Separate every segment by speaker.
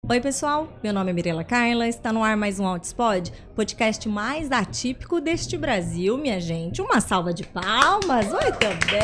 Speaker 1: Oi, pessoal, meu nome é Mirela Carla, está no ar mais um Outspod, podcast mais atípico deste Brasil, minha gente. Uma salva de palmas, oi também!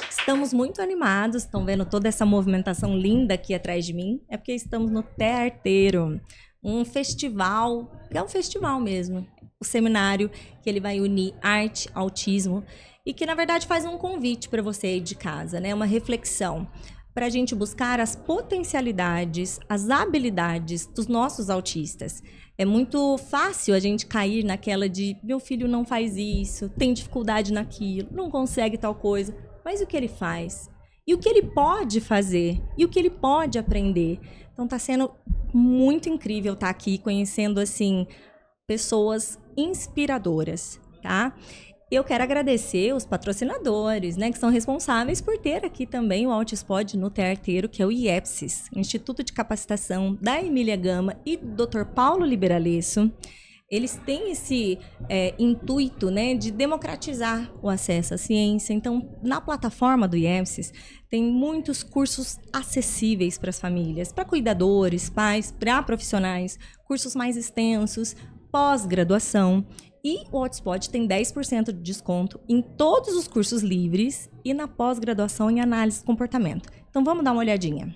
Speaker 1: Estamos muito animados, estão vendo toda essa movimentação linda aqui atrás de mim? É porque estamos no Tearteiro, um festival, é um festival mesmo, o seminário que ele vai unir arte, autismo e que, na verdade, faz um convite para você aí de casa, né? Uma reflexão para a gente buscar as potencialidades, as habilidades dos nossos autistas. É muito fácil a gente cair naquela de meu filho não faz isso, tem dificuldade naquilo, não consegue tal coisa. Mas o que ele faz? E o que ele pode fazer? E o que ele pode aprender? Então está sendo muito incrível estar aqui conhecendo assim pessoas inspiradoras, tá? Eu quero agradecer os patrocinadores, né, que são responsáveis por ter aqui também o Outspod no Tearteiro, que é o IEPSIS, Instituto de Capacitação da Emília Gama e do Dr. Paulo Liberalesso. Eles têm esse intuito, né, de democratizar o acesso à ciência. Então, na plataforma do IEPSIS, tem muitos cursos acessíveis para as famílias, para cuidadores, pais, para profissionais, cursos mais extensos, pós-graduação. E o Outspod tem 10% de desconto em todos os cursos livres e na pós-graduação em análise de comportamento. Então vamos dar uma olhadinha.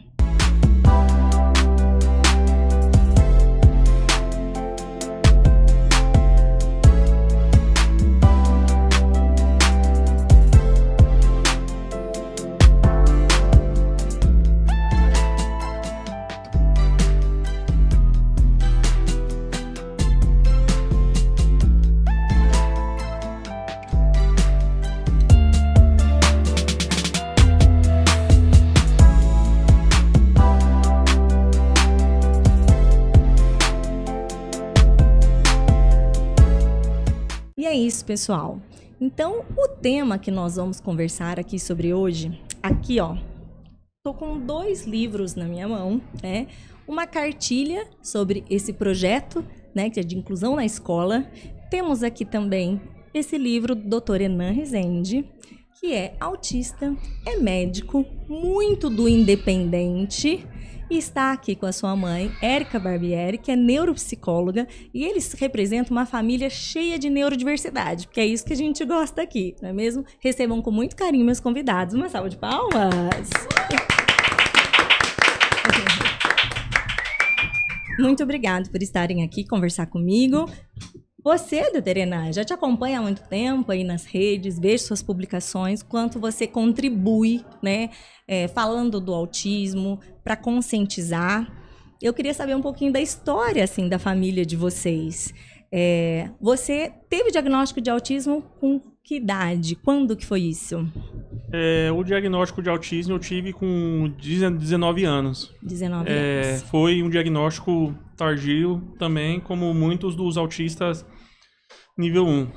Speaker 1: E é isso, pessoal. Então, o tema que nós vamos conversar aqui sobre hoje, aqui, ó, tô com 2 livros na minha mão, né? Uma cartilha sobre esse projeto, né, que é de inclusão na escola. Temos aqui também esse livro do Dr. Enan Rezende, que é autista, é médico, muito do independente, e está aqui com a sua mãe, Érica Barbieri, que é neuropsicóloga, e eles representam uma família cheia de neurodiversidade, porque é isso que a gente gosta aqui, não é mesmo? Recebam com muito carinho meus convidados. Uma salva de palmas! Muito obrigada por estarem aqui conversar comigo. Você, doutora Enan, já te acompanha há muito tempo aí nas redes, vejo suas publicações, quanto você contribui, né, falando do autismo, para conscientizar. Eu queria saber um pouquinho da história, assim, da família de vocês. Você teve diagnóstico de autismo com que idade? Quando que foi isso?
Speaker 2: O diagnóstico de autismo eu tive com 19 anos.
Speaker 1: 19 anos.
Speaker 2: Foi um diagnóstico tardio também, como muitos dos autistas nível 1.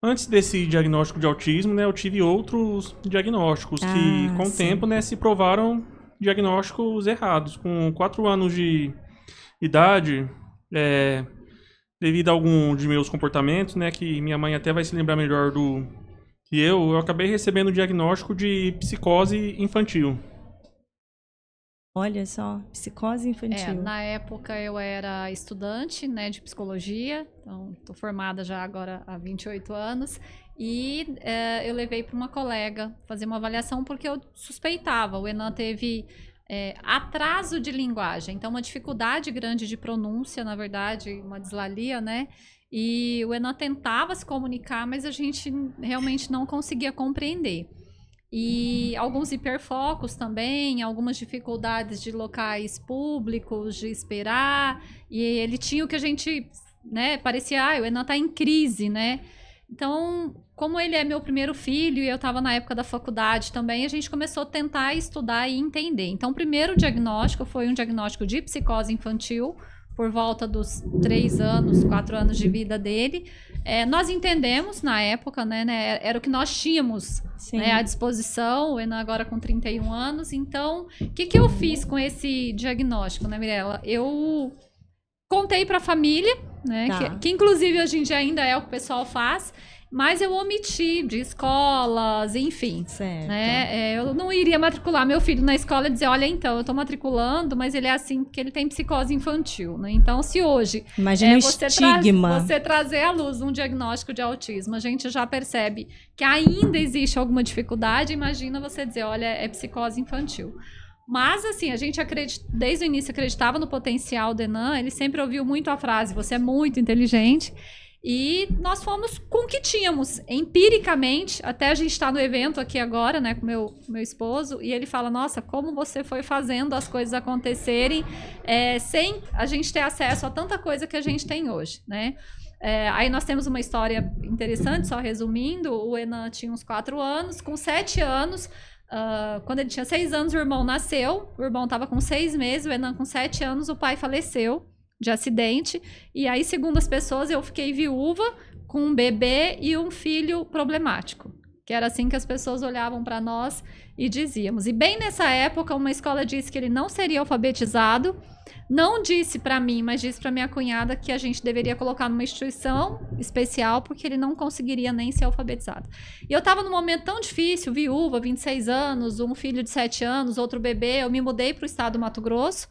Speaker 2: Antes desse diagnóstico de autismo, né, eu tive outros diagnósticos que, com o tempo, né, se provaram diagnósticos errados. Com 4 anos de idade, devido a algum de meus comportamentos, né, que minha mãe até vai se lembrar melhor do que eu acabei recebendo o diagnóstico de psicose infantil.
Speaker 1: Olha só, psicose infantil.
Speaker 3: Na época eu era estudante, né, de psicologia, então estou formada já agora há 28 anos, e eu levei para uma colega fazer uma avaliação porque eu suspeitava, o Enan teve atraso de linguagem, então uma dificuldade grande de pronúncia, na verdade, uma dislalia, né, e o Enan tentava se comunicar, mas a gente realmente não conseguia compreender. E alguns hiperfocos também, algumas dificuldades de locais públicos, de esperar. E ele tinha o que a gente, né, parecia, o Enan tá em crise, né? Então, como ele é meu primeiro filho e eu estava na época da faculdade também, a gente começou a tentar estudar e entender. Então, o primeiro diagnóstico foi um diagnóstico de psicose infantil, por volta dos 3 anos, 4 anos de vida dele. Nós entendemos na época, né, era o que nós tínhamos, né, à disposição, o Enan agora com 31 anos. Então, o que eu fiz com esse diagnóstico, né, Mirela? Eu contei para a família, né, que inclusive hoje em dia ainda é o que o pessoal faz, mas eu omiti de escolas, enfim.
Speaker 1: Certo.
Speaker 3: Né? Eu não iria matricular meu filho na escola e dizer, olha, então, eu tô matriculando, mas ele é assim porque ele tem psicose infantil, né? Então, se hoje
Speaker 1: Imagina o estigma.
Speaker 3: você trazer à luz um diagnóstico de autismo, a gente já percebe que ainda existe alguma dificuldade, imagina você dizer, olha, é psicose infantil. Mas, assim, a gente desde o início acreditava no potencial do Enan, ele sempre ouviu muito a frase, você é muito inteligente. E nós fomos com o que tínhamos, empiricamente, até a gente está no evento aqui agora, né, com meu esposo, e ele fala, nossa, como você foi fazendo as coisas acontecerem sem a gente ter acesso a tanta coisa que a gente tem hoje, né? Aí nós temos uma história interessante, só resumindo, o Enan tinha uns 4 anos, com 7 anos, quando ele tinha 6 anos, o irmão nasceu, o irmão estava com 6 meses, o Enan com 7 anos, o pai faleceu de acidente, e aí, segundo as pessoas, eu fiquei viúva com um bebê e um filho problemático, que era assim que as pessoas olhavam para nós e dizíamos. E bem nessa época, uma escola disse que ele não seria alfabetizado, não disse para mim, mas disse para minha cunhada que a gente deveria colocar numa instituição especial, porque ele não conseguiria nem ser alfabetizado. E eu estava num momento tão difícil, viúva, 26 anos, um filho de 7 anos, outro bebê, eu me mudei para o estado do Mato Grosso,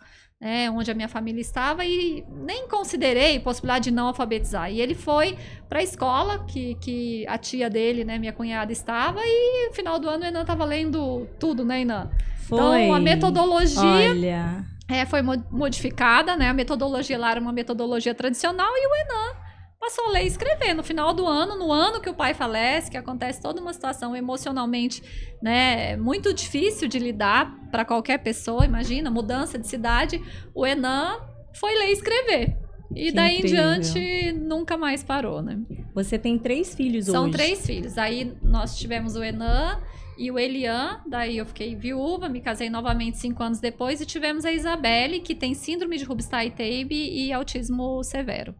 Speaker 3: onde a minha família estava, e nem considerei possibilidade de não alfabetizar. E ele foi para a escola que a tia dele, né, minha cunhada, estava, e no final do ano o Enan estava lendo tudo, né, Enan? Então, a metodologia foi modificada, né? A metodologia lá era uma metodologia tradicional, e o Enan passou a ler e escrever. No final do ano, no ano que o pai falece, que acontece toda uma situação emocionalmente, né, muito difícil de lidar para qualquer pessoa, imagina, mudança de cidade, o Enan foi ler e escrever. E
Speaker 1: que
Speaker 3: daí
Speaker 1: incrível.
Speaker 3: em diante, nunca mais parou, né?
Speaker 1: Você tem 3 filhos hoje.
Speaker 3: São 3 filhos. Aí nós tivemos o Enan e o Elian, daí eu fiquei viúva, me casei novamente 5 anos depois, e tivemos a Isabelle, que tem síndrome de Rubinstein-Taube e autismo severo.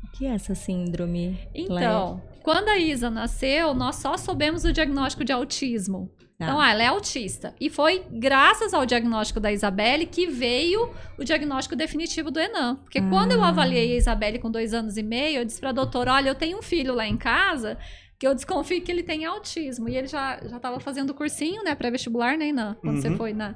Speaker 1: O que é essa síndrome?
Speaker 3: Então, quando a Isa nasceu, nós só soubemos o diagnóstico de autismo. Então, ela é autista. E foi graças ao diagnóstico da Isabelle que veio o diagnóstico definitivo do Enan. Porque quando eu avaliei a Isabelle com 2 anos e meio, eu disse pra doutora, olha, eu tenho um filho lá em casa que eu desconfio que ele tem autismo. E ele já estava fazendo o cursinho, né, pré-vestibular, né, Enan? Quando você foi na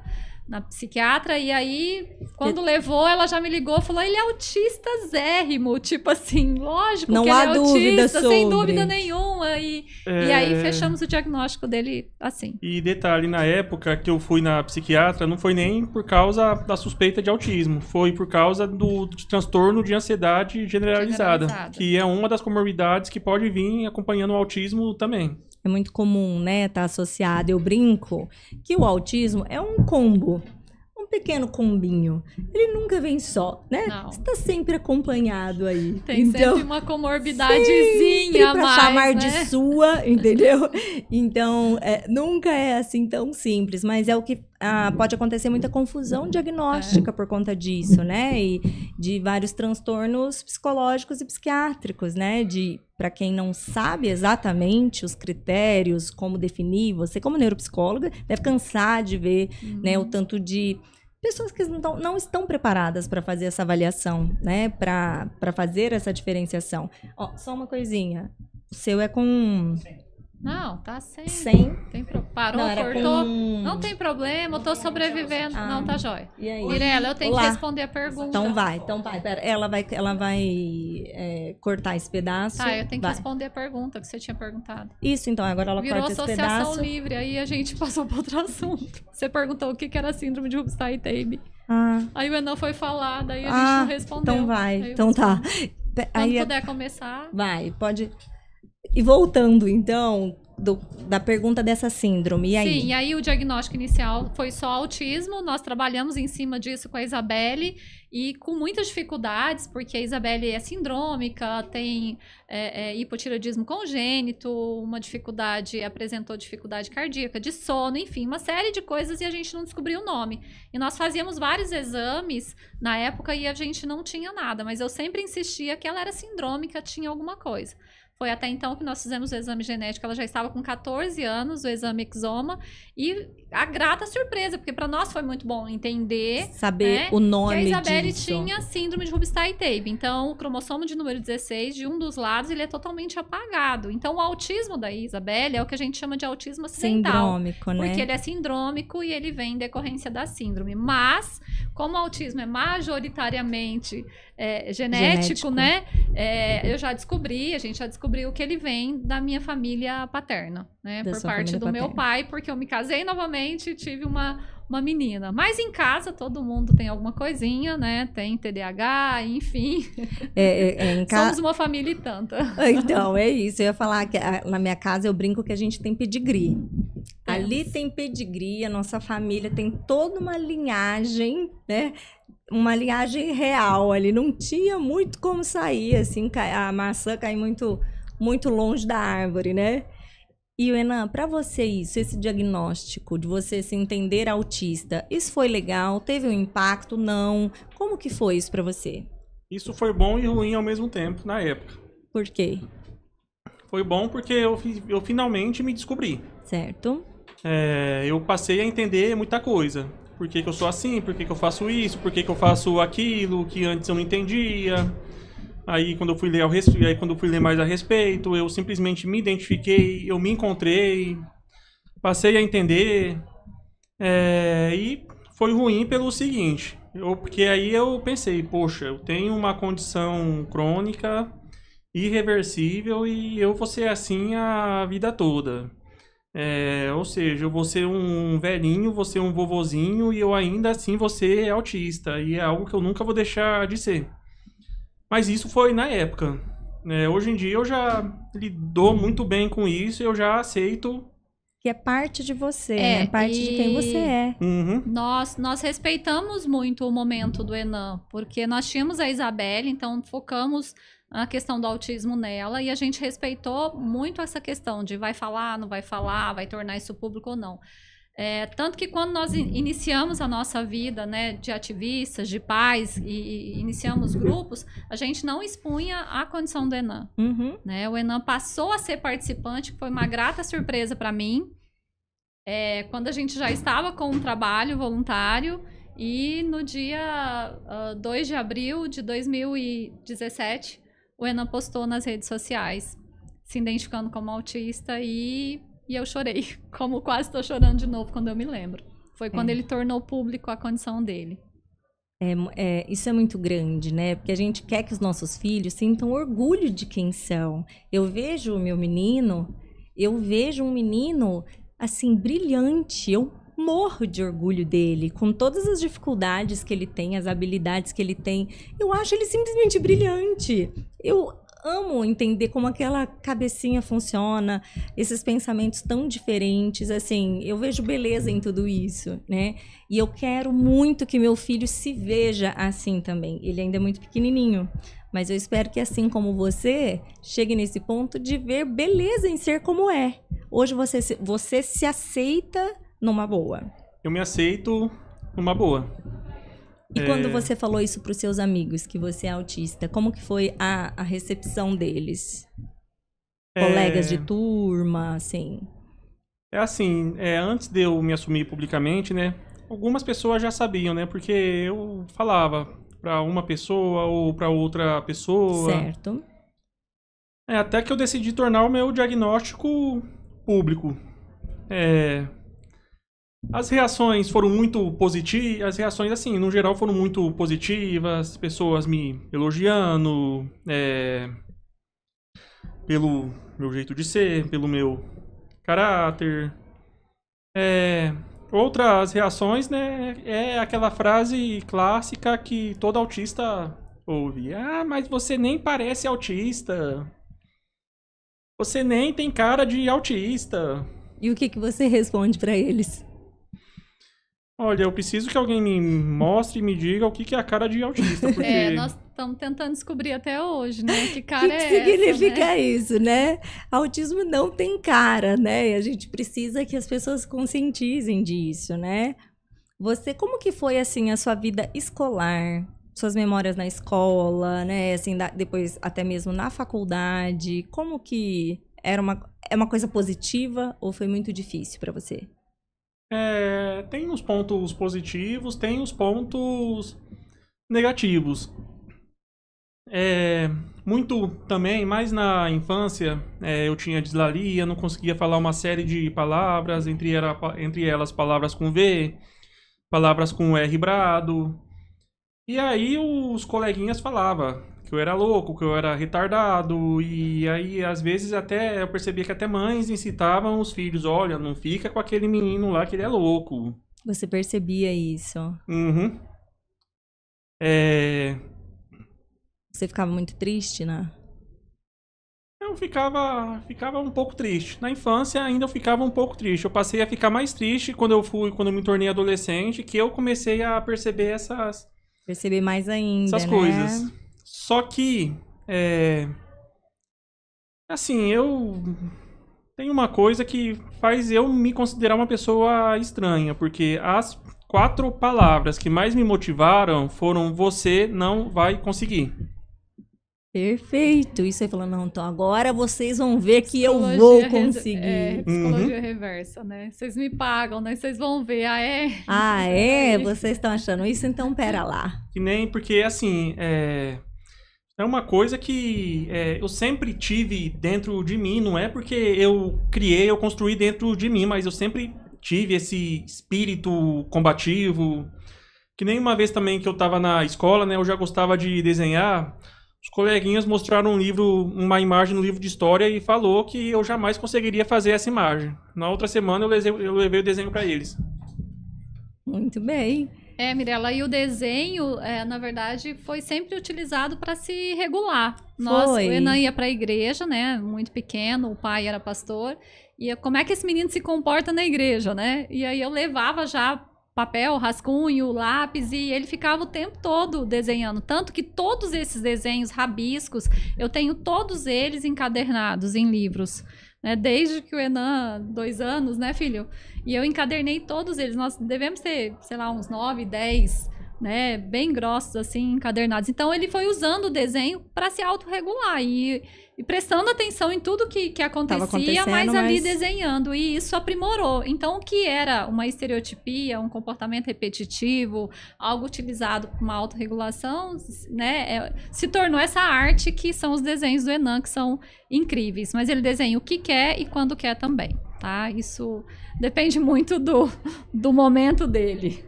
Speaker 3: psiquiatra, e aí, quando levou, ela já me ligou e falou, ele é autista zérrimo, tipo assim, lógico
Speaker 1: não
Speaker 3: que
Speaker 1: há
Speaker 3: ele é
Speaker 1: dúvida
Speaker 3: autista,
Speaker 1: sobre.
Speaker 3: sem dúvida nenhuma, e aí fechamos o diagnóstico dele assim.
Speaker 2: E detalhe, na época que eu fui na psiquiatra, não foi nem por causa da suspeita de autismo, foi por causa do transtorno de ansiedade generalizada, que é uma das comorbidades que pode vir acompanhando o autismo também.
Speaker 1: É muito comum, né, tá associado. Eu brinco que o autismo é um combo, um pequeno combinho. Ele nunca vem só, né?
Speaker 3: Não.
Speaker 1: Você tá sempre acompanhado aí.
Speaker 3: Tem
Speaker 1: então,
Speaker 3: sempre uma comorbidadezinha
Speaker 1: pra
Speaker 3: mais,
Speaker 1: chamar
Speaker 3: né?
Speaker 1: de sua, entendeu? Então, nunca é assim tão simples, mas é o que pode acontecer muita confusão diagnóstica por conta disso, né? E de vários transtornos psicológicos e psiquiátricos, né? Para quem não sabe exatamente os critérios, como definir, você como neuropsicóloga deve cansar de ver, né, o tanto de pessoas que não estão preparadas para fazer essa avaliação, né, para fazer essa diferenciação. Ó, só uma coisinha, o seu é com...
Speaker 3: Não, tá sem.
Speaker 1: 100?
Speaker 3: Parou,
Speaker 1: não,
Speaker 3: cortou? Não tem problema, eu tô sobrevivendo. Não, tá jóia.
Speaker 1: E aí?
Speaker 3: Mirela, eu tenho que responder a pergunta.
Speaker 1: Então vai. Pera, ela vai cortar esse pedaço.
Speaker 3: Tá, eu tenho que responder a pergunta que você tinha perguntado.
Speaker 1: Isso, então, agora ela corta esse pedaço.
Speaker 3: Virou associação livre, aí a gente passou para outro assunto. Você perguntou o que era síndrome de Rubinstein-Taube. Aí o Enan foi falar, daí a gente não respondeu.
Speaker 1: Então vai, então tá.
Speaker 3: Quando puder começar.
Speaker 1: Vai, pode... E voltando, então, da pergunta dessa síndrome, e aí?
Speaker 3: Sim, e aí o diagnóstico inicial foi só autismo, nós trabalhamos em cima disso com a Isabelle, e com muitas dificuldades, porque a Isabelle é sindrômica, tem hipotireoidismo congênito, apresentou dificuldade cardíaca, de sono, enfim, uma série de coisas, e a gente não descobriu o nome. E nós fazíamos vários exames na época e a gente não tinha nada, mas eu sempre insistia que ela era sindrômica, tinha alguma coisa. Foi até então que nós fizemos o exame genético. Ela já estava com 14 anos, o exame Exoma. E a grata surpresa, porque para nós foi muito bom entender...
Speaker 1: Saber, né,
Speaker 3: o
Speaker 1: nome
Speaker 3: disso. Que a Isabelle
Speaker 1: disso.
Speaker 3: tinha síndrome de Rubinstein-Taube. Então, o cromossomo de número 16, de um dos lados, ele é totalmente apagado. Então, o autismo da Isabelle é o que a gente chama de autismo acidental.
Speaker 1: Sindrômico, né?
Speaker 3: Porque ele é sindrômico e ele vem em decorrência da síndrome. Mas, como o autismo é majoritariamente genético, né? A gente já descobriu que ele vem da minha família paterna, né? Por parte do meu pai, porque eu me casei novamente e tive uma menina. Mas em casa, todo mundo tem alguma coisinha, né? Tem TDAH, enfim. Somos uma família e tanta.
Speaker 1: Então, é isso. Eu ia falar que na minha casa eu brinco que a gente tem pedigree. Ali tem pedigree, a nossa família tem toda uma linhagem, né? Uma linhagem real ali. Não tinha muito como sair, assim, a maçã cair muito, muito longe da árvore, né? E, Enan, para você esse diagnóstico de você se entender autista, isso foi legal? Teve um impacto? Não? Como que foi isso para você?
Speaker 2: Isso foi bom e ruim ao mesmo tempo, na época.
Speaker 1: Por quê?
Speaker 2: Foi bom porque eu finalmente me descobri.
Speaker 1: Certo.
Speaker 2: Eu passei a entender muita coisa. Por que eu sou assim? Por que eu faço isso? Por que eu faço aquilo que antes eu não entendia? Aí quando eu fui ler mais a respeito, eu simplesmente me identifiquei, eu me encontrei, passei a entender. E foi ruim pelo seguinte, porque aí eu pensei, poxa, eu tenho uma condição crônica, irreversível e eu vou ser assim a vida toda. Ou seja, eu vou ser um velhinho, vou ser um vovozinho e eu ainda assim vou ser autista. E é algo que eu nunca vou deixar de ser. Mas isso foi na época. Hoje em dia eu já lido muito bem com isso e eu já aceito.
Speaker 1: Que é parte de você, né? Parte de quem você é.
Speaker 2: Uhum.
Speaker 3: Nós respeitamos muito o momento do Enan, porque nós tínhamos a Isabelle, então focamos a questão do autismo nela e a gente respeitou muito essa questão de vai falar, não vai falar, vai tornar isso público ou não. Tanto que quando nós iniciamos a nossa vida, né, de ativistas, de pais e iniciamos grupos, a gente não expunha a condição do Enan.
Speaker 1: Uhum.
Speaker 3: Né? O Enan passou a ser participante, que foi uma grata surpresa para mim, quando a gente já estava com um trabalho voluntário. E no dia 2 de abril de 2017, o Enan postou nas redes sociais, se identificando como autista e eu chorei, como quase estou chorando de novo quando eu me lembro. Foi quando ele tornou público a condição dele.
Speaker 1: Isso é muito grande, né? Porque a gente quer que os nossos filhos sintam orgulho de quem são. Eu vejo o meu menino, um menino, assim, brilhante. Eu morro de orgulho dele, com todas as dificuldades que ele tem, as habilidades que ele tem. Eu acho ele simplesmente brilhante. Eu amo entender como aquela cabecinha funciona, esses pensamentos tão diferentes, assim, eu vejo beleza em tudo isso, né? E eu quero muito que meu filho se veja assim também. Ele ainda é muito pequenininho, mas eu espero que, assim como você, chegue nesse ponto de ver beleza em ser como é. Hoje você se aceita numa boa.
Speaker 2: Eu me aceito numa boa.
Speaker 1: E quando você falou isso para os seus amigos, que você é autista, como que foi a recepção deles? Colegas de turma, assim?
Speaker 2: Antes de eu me assumir publicamente, né? Algumas pessoas já sabiam, né? Porque eu falava para uma pessoa ou para outra pessoa.
Speaker 1: Certo.
Speaker 2: Até que eu decidi tornar o meu diagnóstico público. As reações foram muito positivas, as reações, assim, no geral foram muito positivas, pessoas me elogiando, pelo meu jeito de ser, pelo meu caráter. Outras reações, né, é aquela frase clássica que todo autista ouve. Ah, mas você nem parece autista. Você nem tem cara de autista.
Speaker 1: E o que você responde pra eles?
Speaker 2: Olha, eu preciso que alguém me mostre e me diga o que é a cara de autista, porque...
Speaker 3: nós estamos tentando descobrir até hoje, né? Que cara
Speaker 1: que significa isso, né? Autismo não tem cara, né? E a gente precisa que as pessoas conscientizem disso, né? Como que foi, assim, a sua vida escolar? suas memórias na escola, né? Assim, depois até mesmo na faculdade. Como que é uma coisa positiva ou foi muito difícil para você?
Speaker 2: Tem os pontos positivos, tem os pontos negativos. Muito também, mais na infância, eu tinha dislalia, não conseguia falar uma série de palavras, entre elas palavras com V, palavras com R brado. E aí os coleguinhas falavam que eu era louco, que eu era retardado, e aí às vezes até eu percebia que até mães incitavam os filhos, olha, não fica com aquele menino lá que ele é louco.
Speaker 1: Você percebia isso?
Speaker 2: Uhum.
Speaker 1: Você ficava muito triste, né?
Speaker 2: Eu ficava um pouco triste. Na infância ainda eu ficava um pouco triste. Eu passei a ficar mais triste quando eu me tornei adolescente, que eu comecei a perceber
Speaker 1: Perceber mais ainda,
Speaker 2: essas
Speaker 1: né?
Speaker 2: coisas. Só que, assim, eu tenho uma coisa que faz eu me considerar uma pessoa estranha, porque as 4 palavras que mais me motivaram foram: você não vai conseguir.
Speaker 1: Perfeito. Isso aí falando, não, então agora vocês vão ver que eu vou conseguir.
Speaker 3: Psicologia reversa, né? Vocês me pagam, né? Vocês vão ver.
Speaker 1: Ah, é? Vocês estão achando isso? Então, pera lá.
Speaker 2: Que nem, porque, assim, é uma coisa que eu sempre tive dentro de mim, não é porque eu construí dentro de mim, mas eu sempre tive esse espírito combativo. Que nem uma vez também que eu tava na escola, né, eu já gostava de desenhar. Os coleguinhas mostraram uma imagem no livro de história e falou que eu jamais conseguiria fazer essa imagem. Na outra semana eu levei o desenho para eles.
Speaker 1: Muito bem.
Speaker 3: Mirela, e o desenho, na verdade, foi sempre utilizado para se regular. O Enan ia para a igreja, né, muito pequeno, o pai era pastor, e como é que esse menino se comporta na igreja, né? E aí eu levava já papel, rascunho, lápis, e ele ficava o tempo todo desenhando. Tanto que todos esses desenhos, rabiscos, eu tenho todos eles encadernados em livros. Né? Desde que o Enan, 2 anos, né, filho? E eu encadernei todos eles. Nós devemos ter, sei lá, uns 9, 10, né? Bem grossos, assim, encadernados. Então, ele foi usando o desenho para se autorregular e prestando atenção em tudo que acontecia, mas ali desenhando. E isso aprimorou. Então, o que era uma estereotipia, um comportamento repetitivo, algo utilizado para uma autorregulação, né? Se tornou essa arte que são os desenhos do Enan, que são incríveis. Mas ele desenha o que quer e quando quer também, tá? Isso depende muito do momento dele.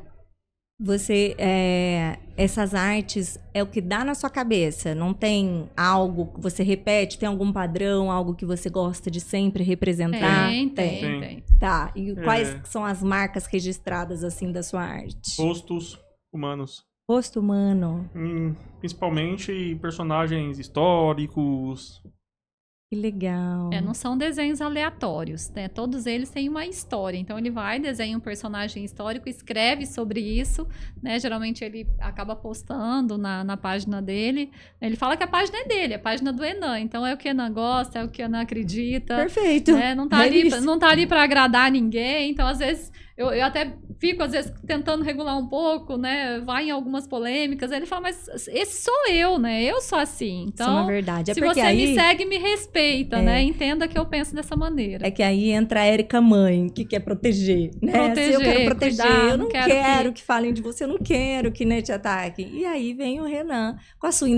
Speaker 1: Você, essas artes é o que dá na sua cabeça? Não tem algo que você repete? Tem algum padrão, algo que você gosta de sempre representar?
Speaker 3: Tem.
Speaker 1: Tá, e quais são as marcas registradas, assim, da sua arte?
Speaker 2: Rostos humanos.
Speaker 1: Rosto humano.
Speaker 2: Principalmente personagens históricos.
Speaker 1: Que legal.
Speaker 3: Não são desenhos aleatórios, né? Todos eles têm uma história. Então, ele desenha um personagem histórico, escreve sobre isso, né? Geralmente, ele acaba postando na página dele. Ele fala que a página é dele, a página do Enan. Então, é o que o Enan gosta, é o que o Enan acredita.
Speaker 1: Perfeito.
Speaker 3: Né? Não tá ali para agradar ninguém. Então, às vezes, eu até fico, às vezes, tentando regular um pouco, né? Vai em algumas polêmicas. Aí ele fala, mas esse sou eu, né? Eu sou assim. Então,
Speaker 1: isso é uma verdade.
Speaker 3: Se você me segue, me respeita, né? Entenda que eu penso dessa maneira.
Speaker 1: É que aí entra a Érica mãe, que quer proteger, né?
Speaker 3: Proteger,
Speaker 1: eu quero proteger,
Speaker 3: cuidar,
Speaker 1: eu não quero que falem de você, eu não quero que, né, te ataquem. E aí vem o Renan com a sua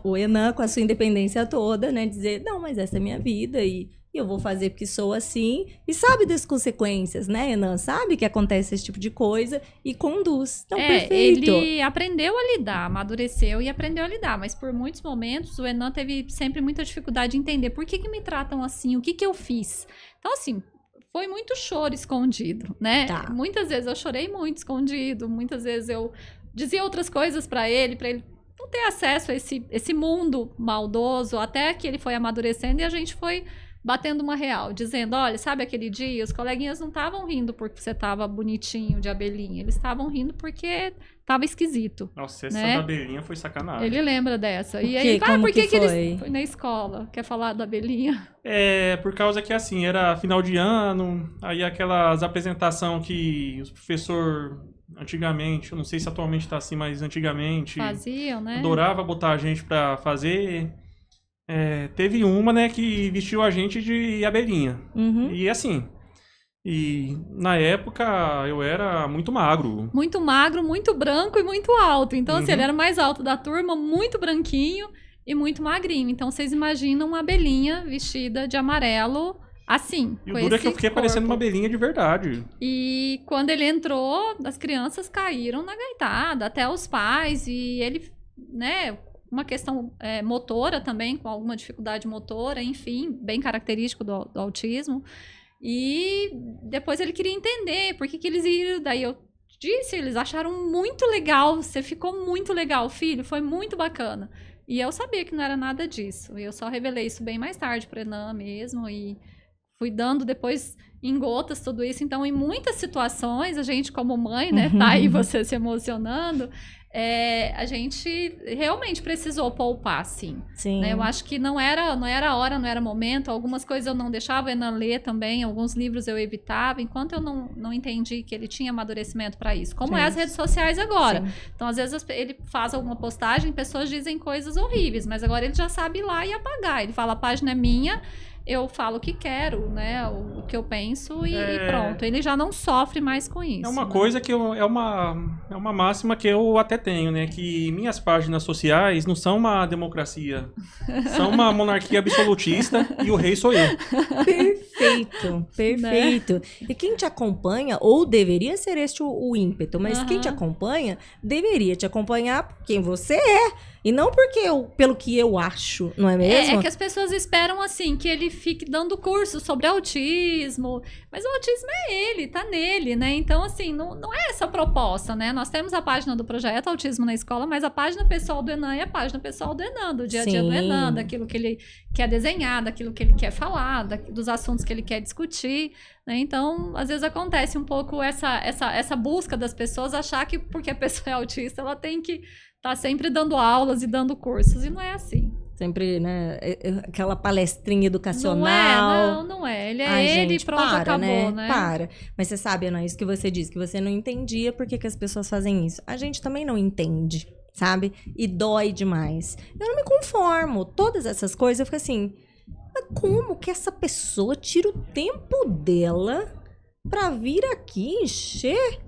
Speaker 1: o Enan com a sua independência toda, né? Dizer, não, mas essa é a minha vida e eu vou fazer porque sou assim. E sabe das consequências, né, Enan? Sabe que acontece esse tipo de coisa e conduz. Então, perfeito.
Speaker 3: Ele aprendeu a lidar, amadureceu e aprendeu a lidar. Mas por muitos momentos, o Enan teve sempre muita dificuldade de entender por que me tratam assim, o que eu fiz. Então, assim, foi muito choro escondido, né?
Speaker 1: Tá.
Speaker 3: Muitas vezes eu chorei muito escondido, muitas vezes eu dizia outras coisas para ele não ter acesso a esse mundo maldoso, até que ele foi amadurecendo e a gente foi batendo uma real, dizendo, olha, sabe aquele dia, os coleguinhas não estavam rindo porque você tava bonitinho de abelhinha, eles estavam rindo porque tava esquisito.
Speaker 2: Nossa, essa
Speaker 3: né?
Speaker 2: da abelhinha foi sacanagem.
Speaker 3: Ele lembra dessa. E
Speaker 1: quê?
Speaker 3: aí,
Speaker 1: Como
Speaker 3: por que
Speaker 1: que
Speaker 3: eles... Foi na escola. Quer falar da abelhinha?
Speaker 2: Por causa que, assim, era final de ano, aí aquelas apresentações que os professores, antigamente, eu não sei se atualmente tá assim, mas antigamente...
Speaker 3: Faziam, né?
Speaker 2: Adorava botar a gente pra fazer. Teve uma, né, que vestiu a gente de abelhinha.
Speaker 1: Uhum.
Speaker 2: E assim... E na época eu era muito magro.
Speaker 3: Muito magro, muito branco e muito alto. Então, assim,
Speaker 2: Uhum.
Speaker 3: ele era o mais alto da turma, muito branquinho e muito magrinho. Então, vocês imaginam uma abelhinha vestida de amarelo, assim.
Speaker 2: E o duro é que eu fiquei parecendo uma abelhinha de verdade.
Speaker 3: E quando ele entrou, as crianças caíram na gaitada, até os pais. E ele, né, uma questão motora também, com alguma dificuldade motora, enfim, bem característico do autismo. E depois ele queria entender por que eles iam. Daí eu disse, eles acharam muito legal. Você ficou muito legal, filho. Foi muito bacana. E eu sabia que não era nada disso. Eu só revelei isso bem mais tarde para Enan mesmo. E fui dando depois em gotas tudo isso. Então, em muitas situações, a gente como mãe, né? Tá aí você se emocionando. A gente realmente precisou poupar, sim. Né? Eu acho que não era hora, não era momento. Algumas coisas eu não deixava o Enan ler também. Alguns livros eu evitava, enquanto eu não entendi que ele tinha amadurecimento para isso. Como as redes sociais agora. Sim. Então, às vezes, ele faz alguma postagem, pessoas dizem coisas horríveis, mas agora ele já sabe ir lá e apagar. Ele fala, a página é minha, eu falo o que quero, né? O que eu penso e pronto. Ele já não sofre mais com isso.
Speaker 2: É uma coisa que é uma máxima que eu até tenho, né? Que minhas páginas sociais não são uma democracia. São uma monarquia absolutista e o rei sou eu.
Speaker 1: Perfeito, perfeito. Né? E quem te acompanha, ou deveria ser este o ímpeto, mas quem te acompanha, deveria te acompanhar por quem você é. E não pelo que eu acho, não é mesmo?
Speaker 3: É que as pessoas esperam, assim, que ele fique dando curso sobre autismo. Mas o autismo é ele, tá nele, né? Então, assim, não é essa a proposta, né? Nós temos a página do projeto Autismo na Escola, mas a página pessoal do Enan é a página pessoal do Enan, do dia a dia do Enan, daquilo que ele quer desenhar, daquilo que ele quer falar, dos assuntos que ele quer discutir. Né? Então, às vezes acontece um pouco essa busca das pessoas achar que porque a pessoa é autista, ela tem que tá sempre dando aulas e dando cursos, e não é assim.
Speaker 1: Sempre, né, aquela palestrinha educacional.
Speaker 3: Não é. Ele é ele e pronto, acabou, né?
Speaker 1: Para. Mas você sabe, Ana, isso que você disse, que você não entendia por que as pessoas fazem isso. A gente também não entende, sabe? E dói demais. Eu não me conformo. Todas essas coisas, eu fico assim, mas como que essa pessoa tira o tempo dela pra vir aqui encher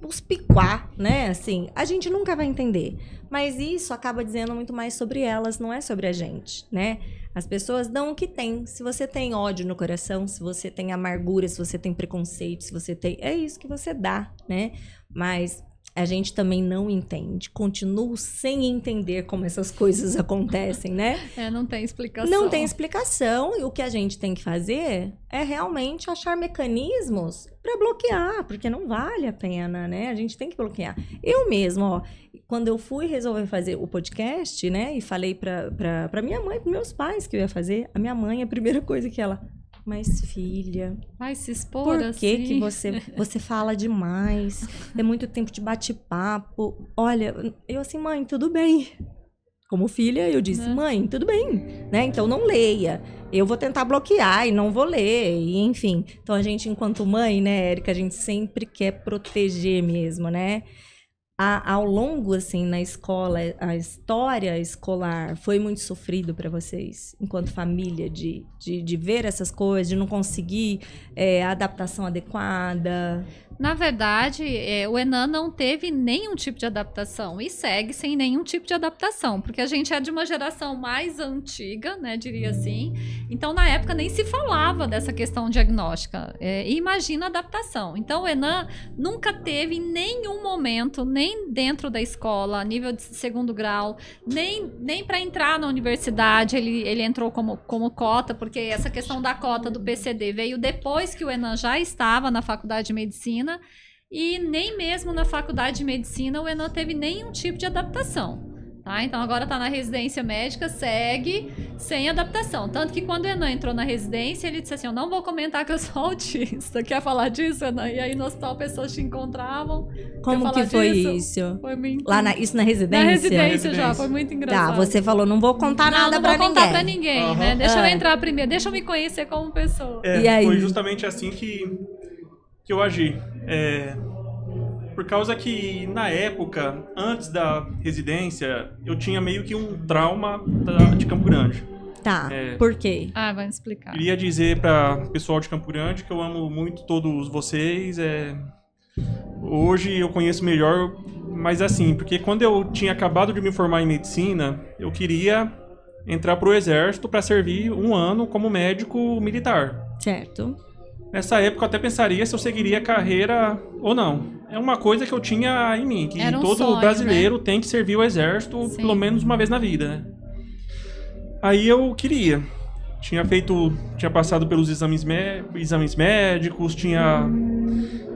Speaker 1: os piquá, né? Assim, a gente nunca vai entender. Mas isso acaba dizendo muito mais sobre elas, não é sobre a gente, né? As pessoas dão o que tem. Se você tem ódio no coração, se você tem amargura, se você tem preconceito, se você tem... É isso que você dá, né? Mas a gente também não entende. Continuo sem entender como essas coisas acontecem, né?
Speaker 3: Não tem explicação.
Speaker 1: Não tem explicação. E o que a gente tem que fazer é realmente achar mecanismos para bloquear, porque não vale a pena, né? A gente tem que bloquear. Eu mesmo, ó, quando eu fui resolver fazer o podcast, né? E falei pra minha mãe, pros meus pais que eu ia fazer, a minha mãe, a primeira coisa que ela... Mas, filha...
Speaker 3: Vai se expor
Speaker 1: por
Speaker 3: assim?
Speaker 1: que você fala demais? É muito tempo de bate-papo. Olha, eu assim, mãe, tudo bem. Como filha, eu disse, mãe, tudo bem. Né? Então, não leia. Eu vou tentar bloquear e não vou ler. E, enfim. Então, a gente, enquanto mãe, né, Érica, a gente sempre quer proteger mesmo, né? Ao longo, assim, na escola, a história escolar foi muito sofrido para vocês, enquanto família, de ver essas coisas, de não conseguir a adaptação adequada?
Speaker 3: Na verdade, o Enan não teve nenhum tipo de adaptação e segue sem nenhum tipo de adaptação, porque a gente é de uma geração mais antiga, né, diria assim. Então, na época, nem se falava dessa questão diagnóstica. E imagina a adaptação. Então, o Enan nunca teve em nenhum momento, nem dentro da escola, a nível de segundo grau, nem para entrar na universidade, ele entrou como cota, porque essa questão da cota do PCD veio depois que o Enan já estava na faculdade de medicina. E nem mesmo na faculdade de medicina o Enan teve nenhum tipo de adaptação. Tá? Então agora tá na residência médica, segue sem adaptação. Tanto que quando o Enan entrou na residência, ele disse assim, eu não vou comentar que eu sou autista. Quer falar disso, Enan? E aí no hospital pessoas te encontravam.
Speaker 1: Como que foi isso?
Speaker 3: Foi muito...
Speaker 1: Isso na residência?
Speaker 3: Na residência já, foi muito engraçado.
Speaker 1: Tá, você falou, não vou contar nada pra ninguém.
Speaker 3: Não vou contar pra ninguém, né? Deixa eu entrar primeiro, deixa eu me conhecer como pessoa.
Speaker 1: E aí?
Speaker 2: Foi justamente assim que eu agi. Por causa que, na época, antes da residência, eu tinha meio que um trauma de Campo Grande.
Speaker 1: Tá, por quê?
Speaker 3: Vai me explicar.
Speaker 2: Queria dizer para o pessoal de Campo Grande que eu amo muito todos vocês. Hoje eu conheço melhor, mas assim, porque quando eu tinha acabado de me formar em medicina, eu queria entrar pro Exército para servir 1 ano como médico militar.
Speaker 1: Certo.
Speaker 2: Nessa época eu até pensaria se eu seguiria a carreira ou não. É uma coisa que eu tinha em mim, que todo
Speaker 3: sonho,
Speaker 2: brasileiro,
Speaker 3: né?
Speaker 2: tem que servir o Exército
Speaker 3: Sim.
Speaker 2: pelo menos uma vez na vida, né? Aí eu queria. Tinha passado pelos exames médicos, tinha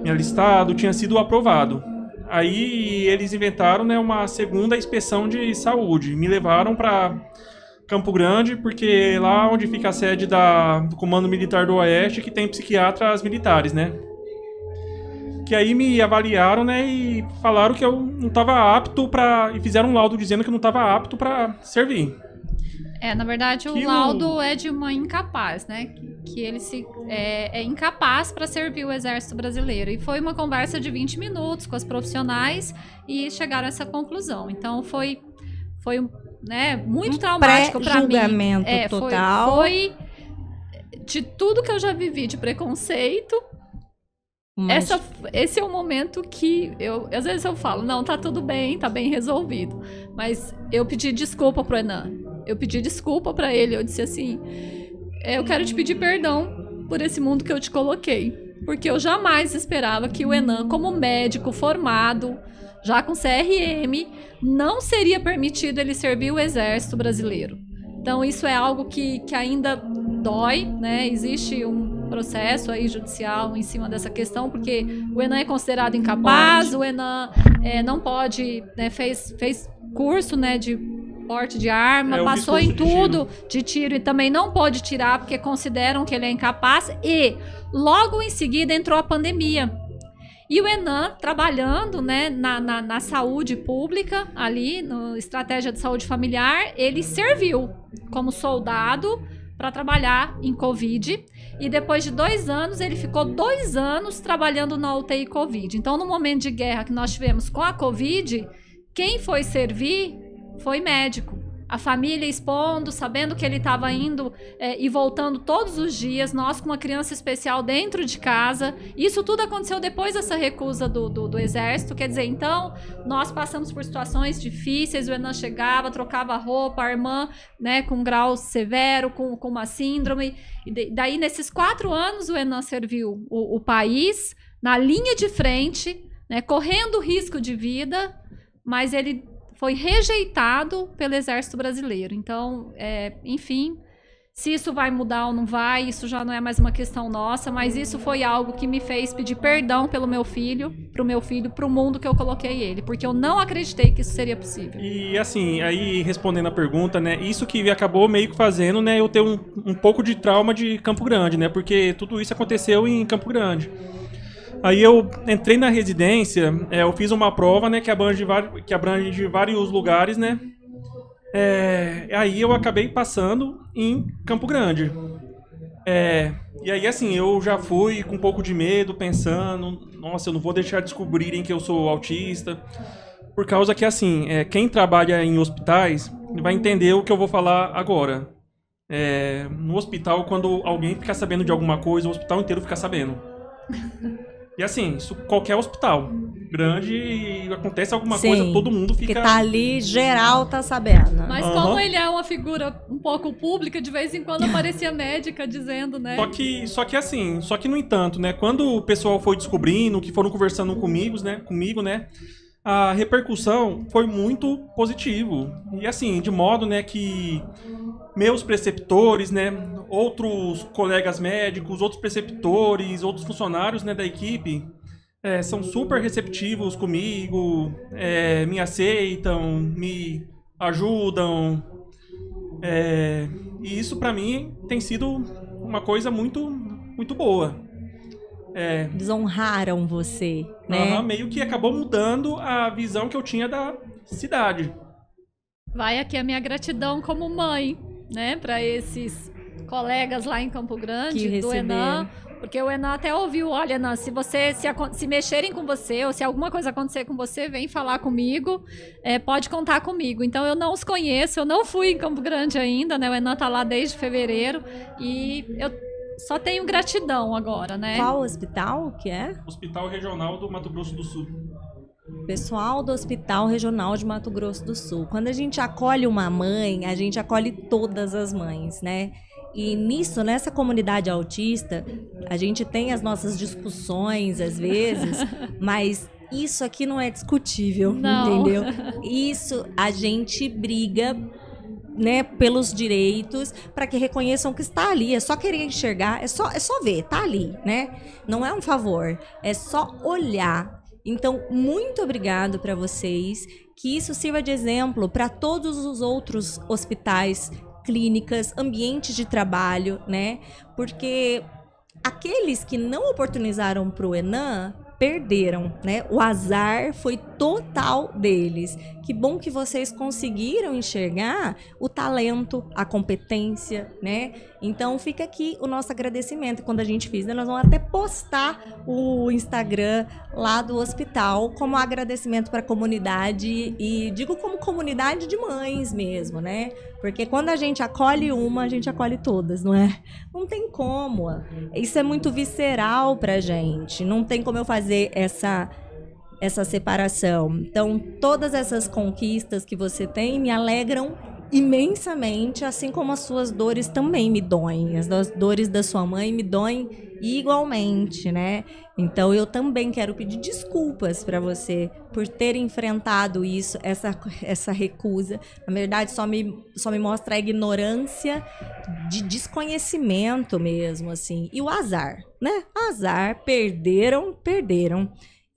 Speaker 2: me alistado, tinha sido aprovado. Aí eles inventaram, né, uma segunda inspeção de saúde. Me levaram para Campo Grande, porque lá onde fica a sede do Comando Militar do Oeste, que tem psiquiatras militares, né? Que aí me avaliaram, né, e falaram que eu não estava apto e fizeram um laudo dizendo que eu não estava apto para servir.
Speaker 3: Na verdade, o laudo é de uma incapaz, né? Que ele é incapaz para servir o Exército Brasileiro. E foi uma conversa de 20 minutos com as profissionais e chegaram a essa conclusão. Então, foi né, muito traumático para mim.
Speaker 1: Julgamento total.
Speaker 3: Foi de tudo que eu já vivi de preconceito. Esse é o momento que às vezes eu falo, não, tá tudo bem, tá bem resolvido. Mas eu pedi desculpa pro Enan. Eu pedi desculpa pra ele. Eu disse assim, eu quero te pedir perdão por esse mundo que eu te coloquei. Porque eu jamais esperava que o Enan, como médico formado, já com CRM, não seria permitido ele servir o Exército Brasileiro. Então isso é algo que ainda dói, né? Existe um processo aí judicial em cima dessa questão, porque o Enan é considerado incapaz, o Enan não pode, né, fez curso, né, de porte de arma, passou em tudo de tiro e também não pode tirar porque consideram que ele é incapaz, e logo em seguida entrou a pandemia. E o Enan, trabalhando, né, na saúde pública, ali, na estratégia de saúde familiar, ele serviu como soldado para trabalhar em Covid. E depois de 2 anos, ele ficou 2 anos trabalhando na UTI Covid. Então, no momento de guerra que nós tivemos com a Covid, quem foi servir foi médico. A família expondo, sabendo que ele estava indo e voltando todos os dias, nós com uma criança especial dentro de casa. Isso tudo aconteceu depois dessa recusa do Exército. Quer dizer, então, nós passamos por situações difíceis, o Enan chegava, trocava roupa, a irmã, né, com um grau severo, com uma síndrome. E daí, nesses 4 anos, o Enan serviu o país na linha de frente, né, correndo risco de vida, mas ele foi rejeitado pelo Exército Brasileiro. Então, enfim, se isso vai mudar ou não vai, isso já não é mais uma questão nossa, mas isso foi algo que me fez pedir perdão pelo meu filho, pro mundo que eu coloquei ele, porque eu não acreditei que isso seria possível.
Speaker 2: E assim, aí respondendo a pergunta, né, isso que acabou meio que fazendo, né, eu ter um pouco de trauma de Campo Grande, né, porque tudo isso aconteceu em Campo Grande. Aí eu entrei na residência, eu fiz uma prova, né, que abrange vários lugares, né. Aí eu acabei passando em Campo Grande. E aí, assim, eu já fui com um pouco de medo, pensando, nossa, eu não vou deixar descobrirem que eu sou autista. Por causa que, assim, quem trabalha em hospitais vai entender o que eu vou falar agora. No hospital, quando alguém fica sabendo de alguma coisa, o hospital inteiro fica sabendo. E assim, isso qualquer hospital grande e acontece alguma coisa, todo mundo fica...
Speaker 1: que tá ali, geral tá sabendo.
Speaker 3: Mas como ele é uma figura um pouco pública, de vez em quando aparecia médica dizendo, né?
Speaker 2: Só que no entanto, né, quando o pessoal foi descobrindo, que foram conversando comigo, né, a repercussão foi muito positivo. E assim, de modo, né, que meus preceptores, né, outros colegas médicos, outros preceptores, outros funcionários, né, da equipe, são super receptivos comigo, me aceitam, me ajudam. E isso, pra mim, tem sido uma coisa muito, muito boa.
Speaker 1: Eles honraram você, né?
Speaker 2: Meio que acabou mudando a visão que eu tinha da cidade.
Speaker 3: Vai aqui a minha gratidão como mãe, né? Para esses colegas lá em Campo Grande, do Enan. Porque o Enan até ouviu, olha, Enan, se mexerem com você ou se alguma coisa acontecer com você, vem falar comigo, pode contar comigo. Então, eu não os conheço, eu não fui em Campo Grande ainda, né? O Enan tá lá desde fevereiro e eu só tenho gratidão agora, né?
Speaker 1: Qual hospital que é?
Speaker 2: Hospital Regional do Mato Grosso do Sul.
Speaker 1: Pessoal do Hospital Regional de Mato Grosso do Sul. Quando a gente acolhe uma mãe, a gente acolhe todas as mães, né? E nessa comunidade autista, a gente tem as nossas discussões às vezes, mas isso aqui não é discutível,
Speaker 3: não.
Speaker 1: Entendeu? Isso a gente briga, né, pelos direitos, para que reconheçam que está ali. É só querer enxergar, é só ver, tá ali, né? Não é um favor, é só olhar. Então, muito obrigado para vocês, que isso sirva de exemplo para todos os outros hospitais, clínicas, ambientes de trabalho, né? Porque aqueles que não oportunizaram para o Enan perderam, né? O azar foi total deles. Que bom que vocês conseguiram enxergar o talento, a competência, né? Então fica aqui o nosso agradecimento. Quando a gente fizer, nós vamos até postar o Instagram lá do hospital como agradecimento para a comunidade, e digo como comunidade de mães mesmo, né? Porque quando a gente acolhe uma, a gente acolhe todas, não é? Não tem como. Isso é muito visceral pra gente. Não tem como eu fazer essa separação. Então, todas essas conquistas que você tem me alegram imensamente, assim como as suas dores também me doem. As dores da sua mãe me doem igualmente, né? Então, eu também quero pedir desculpas para você por ter enfrentado isso, essa recusa. Na verdade, só me mostra a ignorância de desconhecimento mesmo, assim. E o azar, né? Azar, perderam.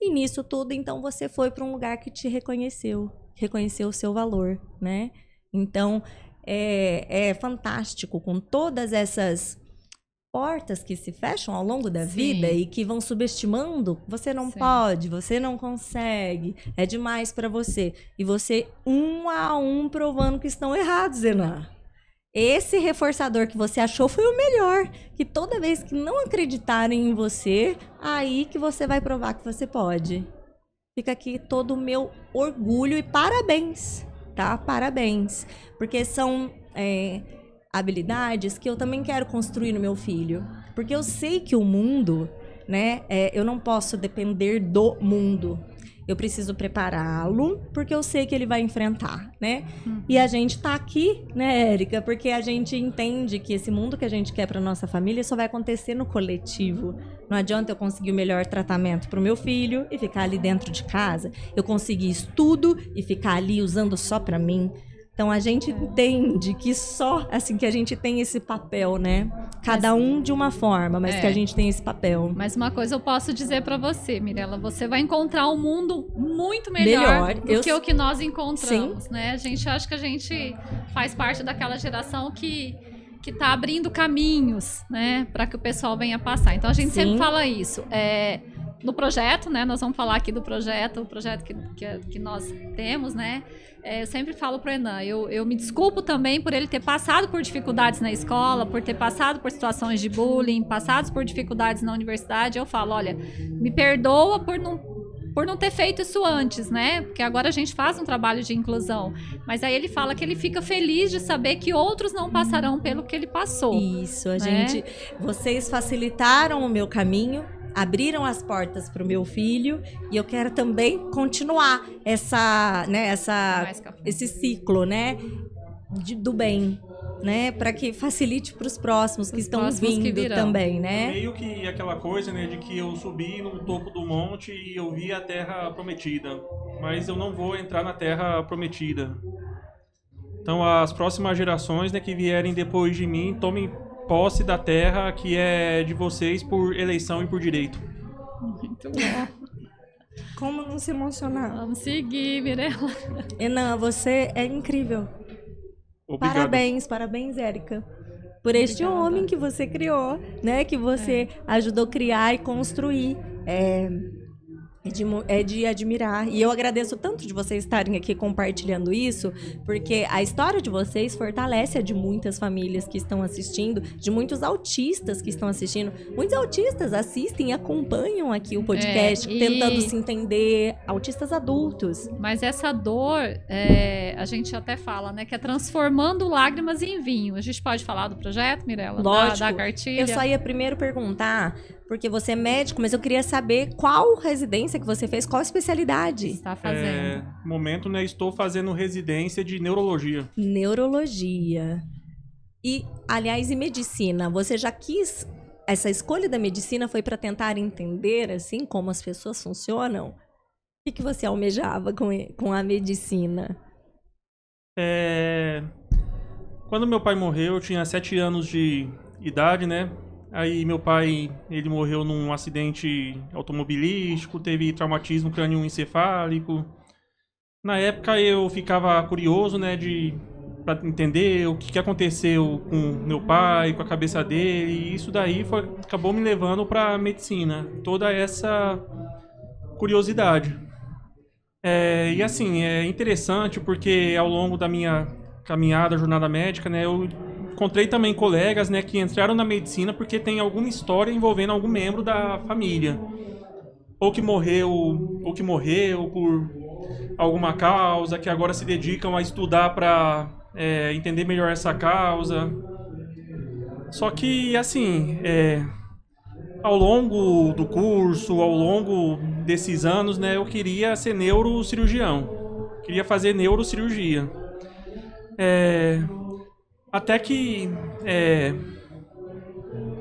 Speaker 1: E nisso tudo, então, você foi para um lugar que te reconheceu o seu valor, né? Então, é fantástico com todas essas portas que se fecham ao longo da vida e que vão subestimando. Você não pode, você não consegue, é demais para você. E você, um a um, provando que estão errados, Enan. Esse reforçador que você achou foi o melhor. Que toda vez que não acreditarem em você, aí que você vai provar que você pode. Fica aqui todo o meu orgulho e parabéns, tá? Parabéns. Porque são habilidades que eu também quero construir no meu filho. Porque eu sei que o mundo, né? Eu não posso depender do mundo. Eu preciso prepará-lo, porque eu sei que ele vai enfrentar, né? E a gente tá aqui, né, Érica? Porque a gente entende que esse mundo que a gente quer para nossa família só vai acontecer no coletivo. Não adianta eu conseguir o melhor tratamento para o meu filho e ficar ali dentro de casa. Eu conseguir estudo e ficar ali usando só para mim. Então, a gente entende que só, assim, que a gente tem esse papel, né? Cada um de uma forma, mas que a gente tem esse papel.
Speaker 3: Mas uma coisa eu posso dizer pra você, Mirella, você vai encontrar um mundo muito melhor do que o que nós encontramos, né? A gente acha que a gente faz parte daquela geração que tá abrindo caminhos, né? Pra que o pessoal venha passar. Então, a gente sempre fala isso. No projeto, né? Nós vamos falar aqui do projeto, o projeto que nós temos, né? Eu sempre falo pro Enan, eu me desculpo também por ele ter passado por dificuldades na escola, por ter passado por situações de bullying, passados por dificuldades na universidade. Eu falo, olha, me perdoa por não ter feito isso antes, né? Porque agora a gente faz um trabalho de inclusão. Mas aí ele fala que ele fica feliz de saber que outros não passarão pelo que ele passou.
Speaker 1: Isso, vocês facilitaram o meu caminho, abriram as portas para o meu filho, e eu quero também continuar esse ciclo, né, do bem, né, para que facilite para os próximos que estão vindo também, né?
Speaker 2: Meio que aquela coisa, né, de que eu subi no topo do monte e eu vi a terra prometida, mas eu não vou entrar na terra prometida. Então as próximas gerações, né, que vierem depois de mim, tomem posse da terra que é de vocês por eleição e por direito.
Speaker 3: Muito bom.
Speaker 1: Como não se emocionar?
Speaker 3: Vamos seguir, Mirella.
Speaker 1: Enan, você é incrível.
Speaker 2: Obrigado.
Speaker 1: Parabéns, Érica. Por este homem que você criou, né? Que você ajudou a criar e construir. É de admirar. E eu agradeço tanto de vocês estarem aqui compartilhando isso, porque a história de vocês fortalece a de muitas famílias que estão assistindo, de muitos autistas que estão assistindo. Muitos autistas assistem e acompanham aqui o podcast, tentando se entender, autistas adultos.
Speaker 3: Mas essa dor, a gente até fala, né, que é transformando lágrimas em vinho. A gente pode falar do projeto, Mirella?
Speaker 1: Lógico.
Speaker 3: Da cartilha?
Speaker 1: Eu só ia primeiro perguntar, porque você é médico, mas eu queria saber qual residência que você fez, qual especialidade?
Speaker 3: Está fazendo.
Speaker 2: No momento, né, estou fazendo residência de neurologia.
Speaker 1: Neurologia. E, aliás, e medicina? Você já quis... Essa escolha da medicina foi para tentar entender, assim, como as pessoas funcionam? O que você almejava com a medicina?
Speaker 2: Quando meu pai morreu, eu tinha 7 anos de idade, né? Aí meu pai, ele morreu num acidente automobilístico, teve traumatismo crânioencefálico. Na época eu ficava curioso, né, pra entender o que aconteceu com meu pai, com a cabeça dele, e isso daí acabou me levando para medicina, toda essa curiosidade. E assim, é interessante porque ao longo da minha caminhada, jornada médica, né, eu encontrei também colegas, né, que entraram na medicina porque tem alguma história envolvendo algum membro da família. Ou que morreu por alguma causa, que agora se dedicam a estudar para entender melhor essa causa. Só que, assim, ao longo do curso, ao longo desses anos, né, eu queria ser neurocirurgião. Queria fazer neurocirurgia. Até que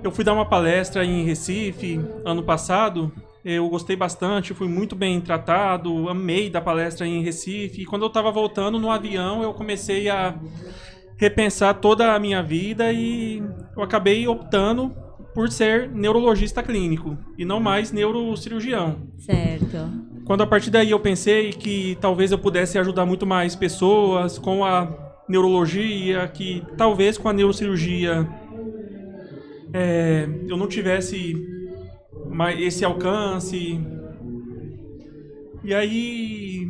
Speaker 2: eu fui dar uma palestra em Recife ano passado. Eu gostei bastante, fui muito bem tratado, amei da palestra em Recife. E quando eu estava voltando no avião, eu comecei a repensar toda a minha vida e eu acabei optando por ser neurologista clínico e não mais neurocirurgião.
Speaker 1: Certo.
Speaker 2: Quando a partir daí eu pensei que talvez eu pudesse ajudar muito mais pessoas com a neurologia, que talvez com a neurocirurgia eu não tivesse mais esse alcance. E aí...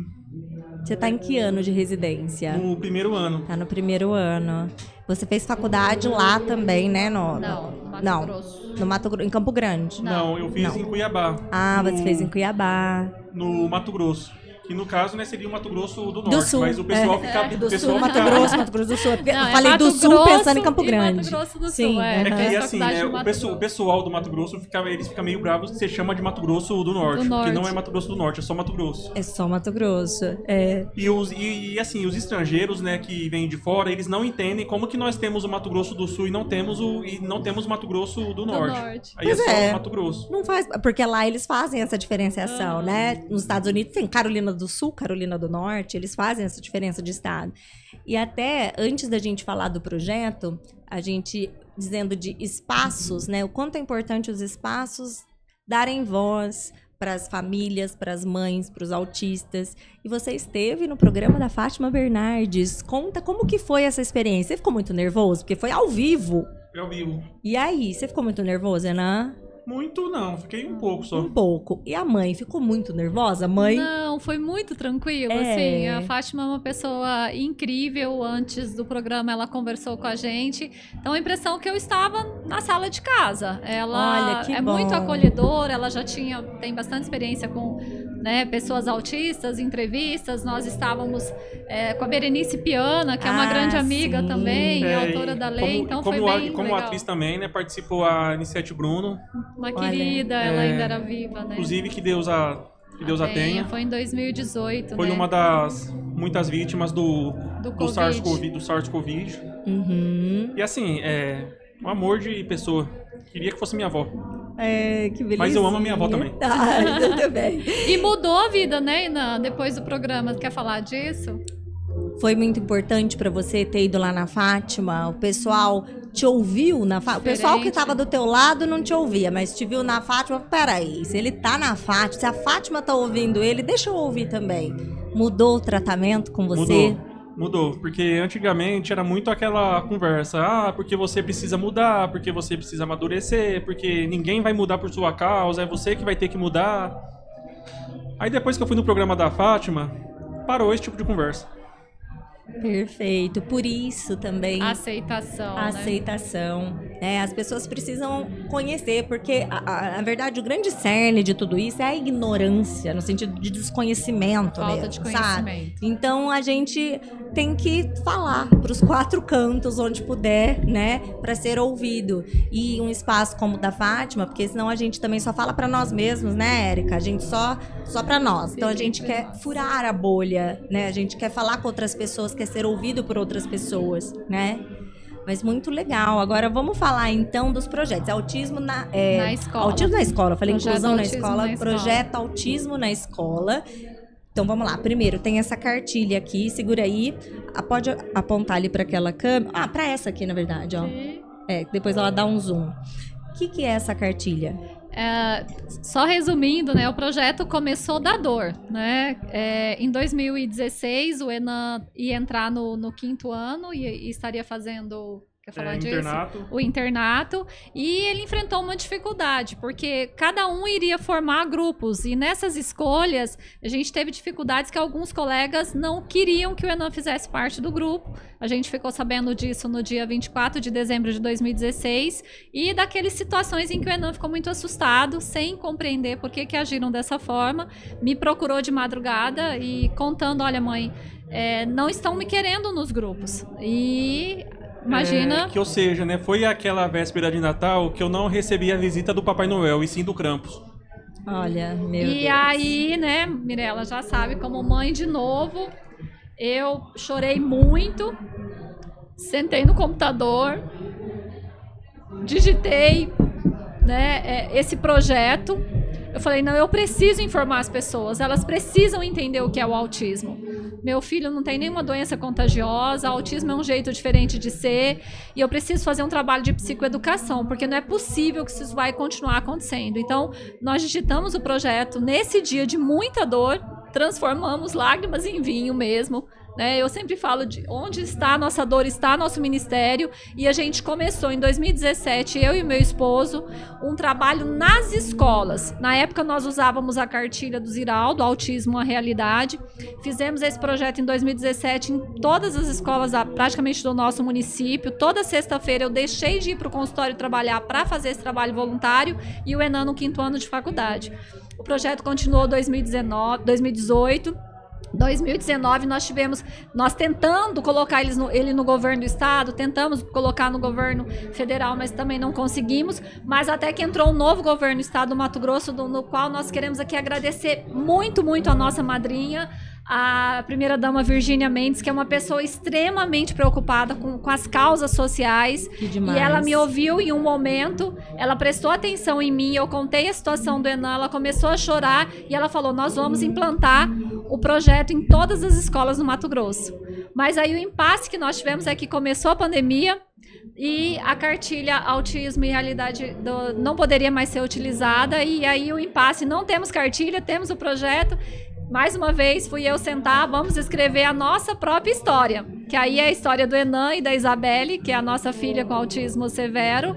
Speaker 1: Você tá em que ano de residência?
Speaker 2: No primeiro ano.
Speaker 1: Tá no primeiro ano. Você fez faculdade lá também, né?
Speaker 3: Não, no Mato Grosso.
Speaker 1: No Mato Grosso, em Campo Grande.
Speaker 2: Não, eu fiz em Cuiabá.
Speaker 1: Você fez em Cuiabá.
Speaker 2: No Mato Grosso. Que no caso, né, seria o Mato Grosso do Norte.
Speaker 1: Do Sul.
Speaker 2: Mas o pessoal fica...
Speaker 1: Do
Speaker 2: pessoal
Speaker 1: Sul,
Speaker 2: fica...
Speaker 1: Mato Grosso do Sul.
Speaker 3: Não,
Speaker 1: eu falei do Sul
Speaker 3: Grosso
Speaker 1: pensando em Campo Grande.
Speaker 3: Mato Grosso do Sul,
Speaker 1: Sim.
Speaker 2: Que assim, né,
Speaker 3: o
Speaker 2: pessoal do Mato Grosso, eles ficam meio bravos que você chama de Mato Grosso do Norte. Que não é Mato Grosso do Norte, é só Mato Grosso.
Speaker 1: É só Mato Grosso,
Speaker 2: E assim, os estrangeiros, né, que vêm de fora, eles não entendem como que nós temos o Mato Grosso do Sul e não temos o Mato Grosso do Norte. Aí
Speaker 1: Pois
Speaker 2: é só o Mato Grosso.
Speaker 1: Não faz, porque lá eles fazem essa diferenciação, né? Nos Estados Unidos tem Carolina do Sul, Carolina do Norte, eles fazem essa diferença de estado. E até antes da gente falar do projeto, a gente dizendo de espaços, né? O quanto é importante os espaços darem voz para as famílias, para as mães, para os autistas. E você esteve no programa da Fátima Bernardes. Conta como que foi essa experiência. Você ficou muito nervoso? Porque foi ao vivo.
Speaker 2: Foi ao vivo.
Speaker 1: E aí, você ficou muito nervoso, Ana?
Speaker 2: Muito não, fiquei um pouco só.
Speaker 1: Um pouco. E a mãe ficou muito nervosa? Mãe?
Speaker 3: Não, foi muito tranquilo, assim. A Fátima é uma pessoa incrível. Antes do programa, ela conversou com a gente. Então, a impressão é que eu estava na sala de casa. Ela muito acolhedora, ela já tem bastante experiência com, né, pessoas autistas, entrevistas. Nós estávamos com a Berenice Piana, que é uma grande amiga também, autora da lei. Então, foi bem
Speaker 2: como
Speaker 3: legal.
Speaker 2: atriz também, né, participou a Anissete Bruno.
Speaker 3: Uma querida, ela ainda era viva, né?
Speaker 2: Inclusive, que Deus a tenha.
Speaker 3: Foi em 2018,
Speaker 2: Foi, né, uma das muitas vítimas do SARS-CoV.
Speaker 1: Uhum.
Speaker 2: E assim, um amor de pessoa. Queria que fosse minha avó.
Speaker 1: Que beleza.
Speaker 2: Mas eu amo a minha avó também.
Speaker 1: Eu também.
Speaker 3: E mudou a vida, né, Inan? Depois do programa, quer falar disso?
Speaker 1: Foi muito importante para você ter ido lá na Fátima? O pessoal te ouviu na Fátima? O pessoal que estava do teu lado não te ouvia, mas te viu na Fátima. Peraí, se ele tá na Fátima, se a Fátima tá ouvindo ele, deixa eu ouvir também. Mudou o tratamento com você?
Speaker 2: Mudou, porque antigamente era muito aquela conversa, porque você precisa mudar, porque você precisa amadurecer, porque ninguém vai mudar por sua causa, é você que vai ter que mudar. Aí depois que eu fui no programa da Fátima, parou esse tipo de conversa.
Speaker 1: Perfeito, por isso também
Speaker 3: Aceitação,
Speaker 1: né? As pessoas precisam conhecer, porque na verdade o grande cerne de tudo isso é a ignorância, no sentido de desconhecimento,
Speaker 3: falta
Speaker 1: mesmo,
Speaker 3: de conhecimento.
Speaker 1: Sabe? Então a gente tem que falar para os 4 cantos onde puder, né, para ser ouvido. E um espaço como o da Fátima, porque senão a gente também só fala para nós mesmos, né, Érica? A gente só para nós. Então a gente quer furar a bolha, né? A gente quer falar com outras pessoas, quer ser ouvido por outras pessoas, né? Mas muito legal. Agora vamos falar então dos projetos. Autismo na
Speaker 3: escola.
Speaker 1: Autismo na escola. Falei
Speaker 3: Projeto
Speaker 1: inclusão na
Speaker 3: Autismo
Speaker 1: escola.
Speaker 3: na escola.
Speaker 1: Projeto Autismo na escola. Então vamos lá. Primeiro tem essa cartilha aqui. Segura aí. Pode apontar ali para aquela câmera. Para essa aqui, na verdade, ó. Depois ela dá um zoom. O que é essa cartilha?
Speaker 3: Só resumindo, né, o projeto começou da dor, né? Em 2016, o Enan ia entrar no 5º ano e estaria fazendo... Quer falar disso? O internato. E ele enfrentou uma dificuldade, porque cada um iria formar grupos. E nessas escolhas, a gente teve dificuldades que alguns colegas não queriam que o Enan fizesse parte do grupo. A gente ficou sabendo disso no dia 24 de dezembro de 2016. E daquelas situações em que o Enan ficou muito assustado, sem compreender por que agiram dessa forma. Me procurou de madrugada e contando, olha, mãe, não estão me querendo nos grupos. E... imagina.
Speaker 2: Ou seja, né, foi aquela véspera de Natal que eu não recebi a visita do Papai Noel, e sim do Krampus.
Speaker 1: Olha, meu Deus.
Speaker 3: E aí, né, Mirella já sabe, como mãe de novo, eu chorei muito, sentei no computador, digitei, né, esse projeto. Eu falei, não, eu preciso informar as pessoas, elas precisam entender o que é o autismo. Meu filho não tem nenhuma doença contagiosa, autismo é um jeito diferente de ser, e eu preciso fazer um trabalho de psicoeducação, porque não é possível que isso vai continuar acontecendo. Então, nós digitamos o projeto nesse dia de muita dor, transformamos lágrimas em vinho mesmo, né? Eu sempre falo de onde está a nossa dor, está nosso ministério, e a gente começou em 2017, eu e meu esposo, um trabalho nas escolas. Na época nós usávamos a cartilha do Ziraldo, Autismo, a Realidade. Fizemos esse projeto em 2017 em todas as escolas praticamente do nosso município. Toda sexta-feira eu deixei de ir para o consultório trabalhar para fazer esse trabalho voluntário, e o Enan no 5º ano de faculdade. O projeto continuou em 2018. 2019 nós tentando colocar ele no governo do estado, tentamos colocar no governo federal, mas também não conseguimos, mas até que entrou um novo governo do estado do Mato Grosso, no qual nós queremos aqui agradecer muito, muito a nossa madrinha, a primeira-dama Virgínia Mendes, que é uma pessoa extremamente preocupada com as causas sociais.
Speaker 1: Que demais.
Speaker 3: E ela me ouviu em um momento, ela prestou atenção em mim, eu contei a situação do Enan, ela começou a chorar e ela falou, nós vamos implantar o projeto em todas as escolas no Mato Grosso. Mas aí o impasse que nós tivemos é que começou a pandemia e a cartilha Autismo e Realidade não poderia mais ser utilizada, e aí o impasse, não temos cartilha, temos o projeto. Mais uma vez, fui eu sentar, vamos escrever a nossa própria história, que aí é a história do Enan e da Isabelle, que é a nossa filha com autismo severo,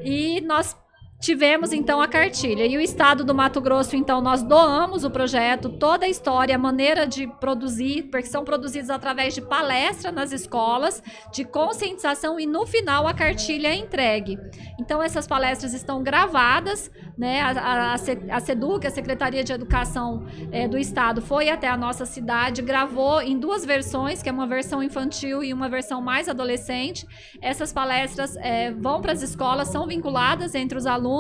Speaker 3: e nós tivemos, então, a cartilha. E o estado do Mato Grosso, então, nós doamos o projeto, toda a história, a maneira de produzir, porque são produzidos através de palestra nas escolas, de conscientização, e no final a cartilha é entregue. Então, essas palestras estão gravadas, né? A SEDUC, a Secretaria de Educação do Estado, foi até a nossa cidade, gravou em 2 versões, que é uma versão infantil e uma versão mais adolescente. Essas palestras vão para as escolas, são vinculadas entre os alunos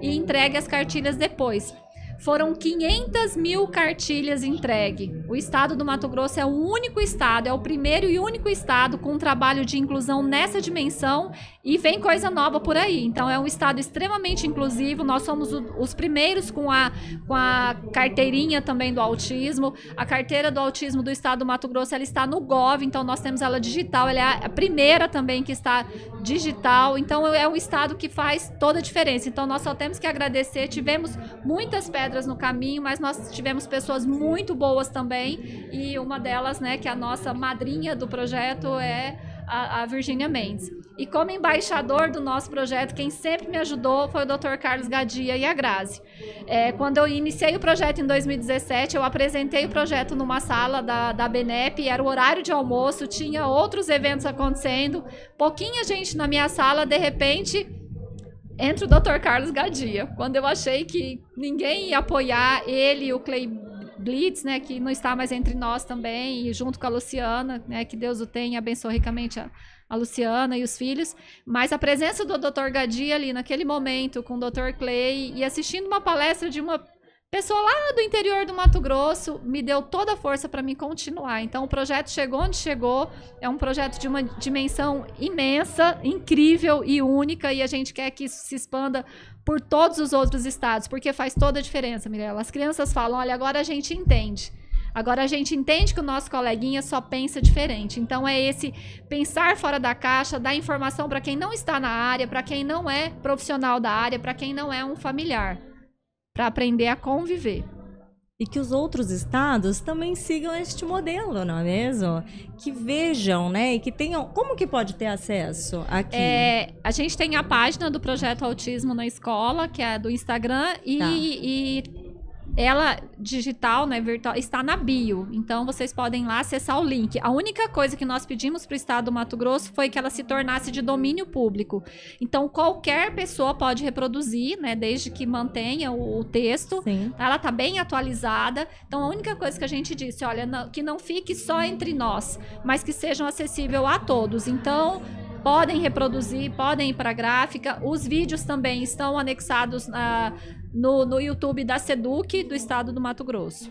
Speaker 3: e entregue as cartilhas depois. foram 500 mil cartilhas entregues. O estado do Mato Grosso é o único estado, é o primeiro e único estado com um trabalho de inclusão nessa dimensão, e vem coisa nova por aí. Então é um estado extremamente inclusivo, nós somos os primeiros com a carteirinha também do autismo. A carteira do autismo do estado do Mato Grosso, ela está no Gov, então nós temos ela digital, ela é a primeira também que está digital, então é um estado que faz toda a diferença. Então nós só temos que agradecer, tivemos muitas pedras no caminho, mas nós tivemos pessoas muito boas também, e uma delas, né, que é a nossa madrinha do projeto, é a Virgínia Mendes. E como embaixador do nosso projeto, quem sempre me ajudou foi o Dr. Carlos Gadia e a Grazi. Quando eu iniciei o projeto em 2017, eu apresentei o projeto numa sala da BNEP, era o horário de almoço, tinha outros eventos acontecendo, pouquinha gente na minha sala, de repente entra o Dr. Carlos Gadia. Quando eu achei que ninguém ia apoiar ele, o Clay Blitz, né, que não está mais entre nós também, e junto com a Luciana, né, que Deus o tenha, abençoe ricamente a Luciana e os filhos, mas a presença do Dr. Gadia ali naquele momento com o Dr. Clay e assistindo uma palestra de uma pessoa lá do interior do Mato Grosso me deu toda a força para mim continuar. Então o projeto chegou onde chegou, é um projeto de uma dimensão imensa, incrível e única, e a gente quer que isso se expanda por todos os outros estados, porque faz toda a diferença, Mirella. As crianças falam, olha, agora a gente entende. Agora a gente entende que o nosso coleguinha só pensa diferente. Então é esse pensar fora da caixa, dar informação para quem não está na área, para quem não é profissional da área, para quem não é um familiar, para aprender a conviver.
Speaker 1: E que os outros estados também sigam este modelo, não é mesmo? Que vejam, né? E que tenham... Como que pode ter acesso aqui?
Speaker 3: A gente tem a página do Projeto Autismo na Escola, que é do Instagram, e ela, digital, né, virtual, está na bio. Então, vocês podem lá acessar o link. A única coisa que nós pedimos para o estado do Mato Grosso foi que ela se tornasse de domínio público. Então, qualquer pessoa pode reproduzir, né, desde que mantenha o texto.
Speaker 1: Sim.
Speaker 3: Ela está bem atualizada. Então, a única coisa que a gente disse, olha, que não fique só entre nós, mas que sejam acessível a todos. Então, podem reproduzir, podem ir para a gráfica. Os vídeos também estão anexados no YouTube da SEDUC do estado do Mato Grosso.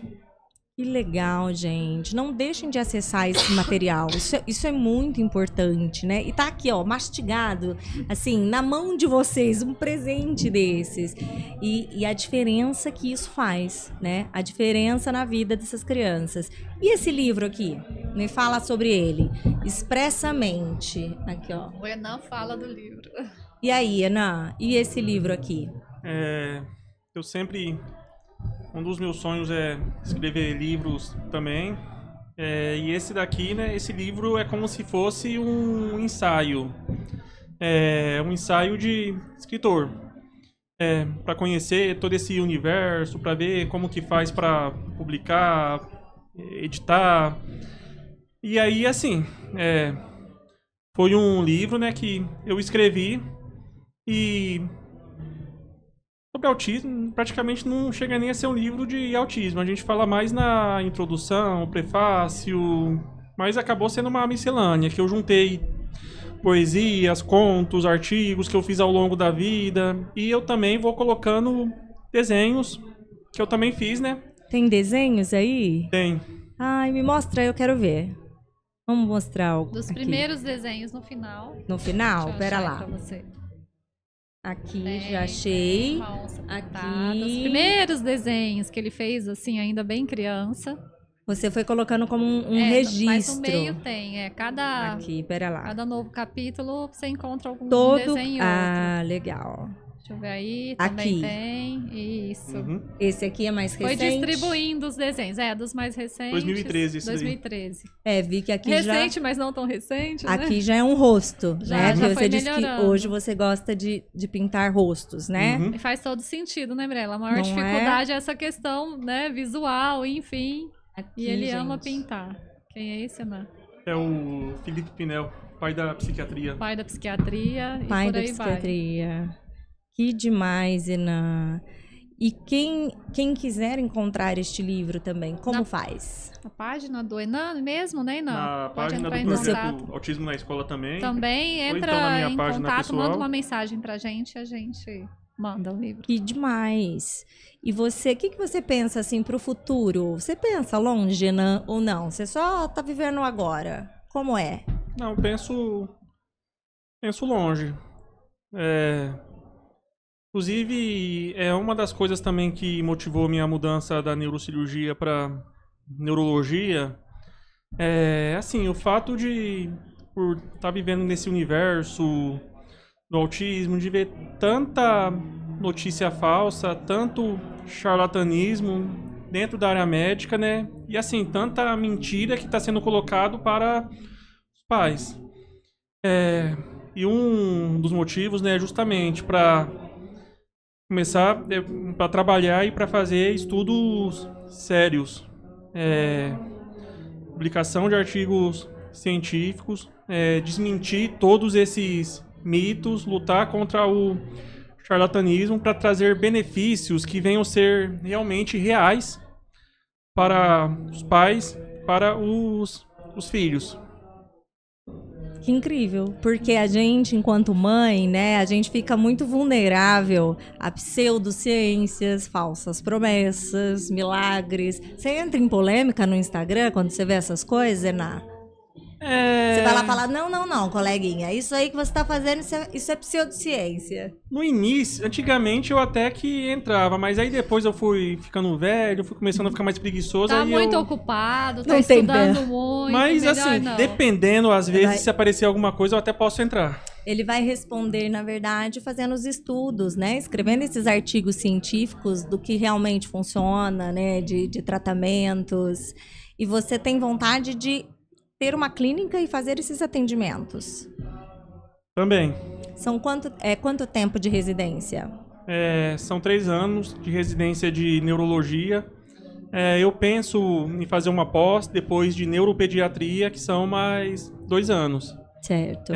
Speaker 1: Que legal, gente. Não deixem de acessar esse material. Isso é muito importante, né? E tá aqui, ó, mastigado, assim, na mão de vocês, um presente desses. E a diferença que isso faz, né? A diferença na vida dessas crianças. E esse livro aqui? Me fala sobre ele. Expressamente. Aqui, ó.
Speaker 3: O Enan fala do livro.
Speaker 1: E aí, Enan? E esse livro aqui?
Speaker 2: Eu sempre... Um dos meus sonhos é escrever livros também. E esse daqui, né? Esse livro é como se fosse um ensaio. Um ensaio de escritor. Para conhecer todo esse universo, para ver como que faz para publicar, editar. E aí, assim, foi um livro, né, que eu escrevi e... Sobre autismo, praticamente não chega nem a ser um livro de autismo. A gente fala mais na introdução, prefácio, mas acabou sendo uma miscelânea, que eu juntei poesias, contos, artigos que eu fiz ao longo da vida. E eu também vou colocando desenhos que eu também fiz, né?
Speaker 1: Tem desenhos aí?
Speaker 2: Tem.
Speaker 1: Ai, me mostra, eu quero ver. Vamos mostrar algo
Speaker 3: dos
Speaker 1: aqui.
Speaker 3: Primeiros desenhos no final.
Speaker 1: No final? Pera lá.
Speaker 3: Pra você.
Speaker 1: Aqui, já achei.
Speaker 3: Uma onça pintada.
Speaker 1: Aqui.
Speaker 3: Os primeiros desenhos que ele fez, assim, ainda bem criança.
Speaker 1: Você foi colocando como um registro.
Speaker 3: Mas no meio tem,
Speaker 1: Aqui, pera lá.
Speaker 3: Cada novo capítulo você encontra algum desenho outro.
Speaker 1: Legal.
Speaker 3: Deixa eu ver aí, também tem. Isso.
Speaker 2: Uhum.
Speaker 1: Esse aqui é mais recente?
Speaker 3: Foi distribuindo os desenhos. Dos mais recentes.
Speaker 2: 2013, esse
Speaker 3: 2013.
Speaker 1: Vi que aqui
Speaker 3: recente, mas não tão recente,
Speaker 1: aqui já é um rosto, né?
Speaker 3: Já
Speaker 1: Porque
Speaker 3: foi
Speaker 1: você disse que
Speaker 3: melhorando.
Speaker 1: hoje você gosta de pintar rostos, né?
Speaker 2: Uhum.
Speaker 3: E faz todo sentido, né, Mirella? A maior
Speaker 1: Não
Speaker 3: dificuldade é essa questão, né, visual, enfim.
Speaker 1: Aqui,
Speaker 3: E ele
Speaker 1: gente.
Speaker 3: ama pintar. Quem é esse, Ana?
Speaker 2: É o Felipe Pinel, pai da psiquiatria.
Speaker 3: Pai da psiquiatria e
Speaker 1: Pai
Speaker 3: por
Speaker 1: da
Speaker 3: aí
Speaker 1: psiquiatria. Que demais, Enan. E quem quiser encontrar este livro também, como faz?
Speaker 3: A página do Enan mesmo, né, Enan?
Speaker 2: Na
Speaker 3: Pode
Speaker 2: página
Speaker 3: entrar
Speaker 2: do
Speaker 3: em
Speaker 2: projeto
Speaker 3: contato.
Speaker 2: Autismo na Escola também.
Speaker 3: Também
Speaker 2: Ou
Speaker 3: entra
Speaker 2: então na minha
Speaker 3: em
Speaker 2: página
Speaker 3: contato,
Speaker 2: pessoal.
Speaker 3: manda uma mensagem pra gente, a gente manda o livro.
Speaker 1: Que demais. E você, o que você pensa assim para o futuro? Você pensa longe, né, ou não? Você só tá vivendo agora? Como é?
Speaker 2: Não, penso longe. Inclusive, é uma das coisas também que motivou minha mudança da neurocirurgia para neurologia. Assim, o fato de, por estar vivendo nesse universo do autismo, de ver tanta notícia falsa, tanto charlatanismo dentro da área médica, né? E assim, tanta mentira que está sendo colocado para os pais. E um dos motivos, né, é justamente para começar para trabalhar e para fazer estudos sérios. Publicação de artigos científicos, desmentir todos esses mitos, lutar contra o charlatanismo para trazer benefícios que venham ser realmente reais para os pais, para os filhos.
Speaker 1: Que incrível, porque a gente, enquanto mãe, né, a gente fica muito vulnerável a pseudociências, falsas promessas, milagres. Você entra em polêmica no Instagram quando você vê essas coisas, Ená? Você vai lá falar, não, coleguinha, isso aí que você tá fazendo, isso é pseudociência.
Speaker 2: No início, antigamente eu até que entrava, mas aí depois eu fui ficando velho, fui começando a ficar mais preguiçoso.
Speaker 3: Tá
Speaker 2: aí
Speaker 3: muito ocupado, tá
Speaker 1: não
Speaker 3: estudando muito.
Speaker 2: Mas assim,
Speaker 3: não.
Speaker 2: dependendo, às vezes, se aparecer alguma coisa, eu até posso entrar.
Speaker 1: Ele vai responder, na verdade, fazendo os estudos, né? Escrevendo esses artigos científicos do que realmente funciona, né? De tratamentos. E você tem vontade de ter uma clínica e fazer esses atendimentos?
Speaker 2: Também.
Speaker 1: São quanto tempo de residência?
Speaker 2: São 3 anos de residência de neurologia. Eu penso em fazer uma pós depois de neuropediatria, que são mais 2 anos.
Speaker 1: Certo.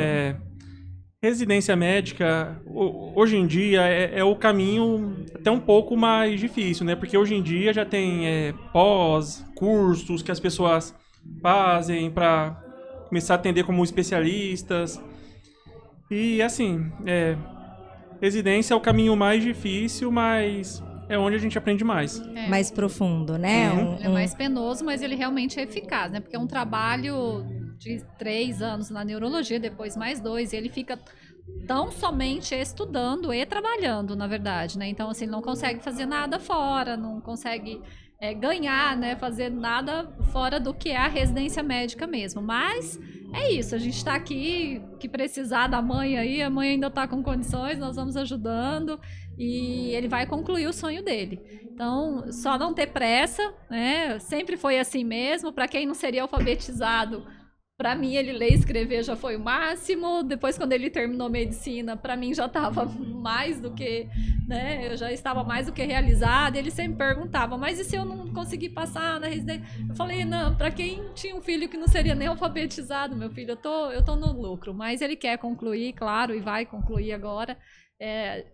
Speaker 2: Residência médica, hoje em dia, é o caminho até um pouco mais difícil, né? Porque hoje em dia já tem pós, cursos que as pessoas fazem para começar a atender como especialistas. E assim, residência é o caminho mais difícil, mas é onde a gente aprende mais.
Speaker 1: Mais profundo, né?
Speaker 3: Ele é mais penoso, mas ele realmente é eficaz, né? Porque é um trabalho de 3 anos na neurologia, depois mais 2, e ele fica tão somente estudando e trabalhando, na verdade, né? Então, assim, ele não consegue fazer nada fora, não consegue ganhar, né? Fazer nada fora do que é a residência médica mesmo. Mas é isso, a gente está aqui, que precisar da mãe aí, a mãe ainda está com condições, nós vamos ajudando e ele vai concluir o sonho dele. Então, só não ter pressa, né? Sempre foi assim mesmo. Para quem não seria alfabetizado, para mim, ele ler e escrever já foi o máximo. Depois, quando ele terminou medicina, para mim já estava mais do que, né? Eu já estava mais do que realizada. Ele sempre perguntava, mas e se eu não conseguir passar na residência? Eu falei, não, para quem tinha um filho que não seria nem alfabetizado, meu filho, eu tô no lucro. Mas ele quer concluir, claro, e vai concluir agora.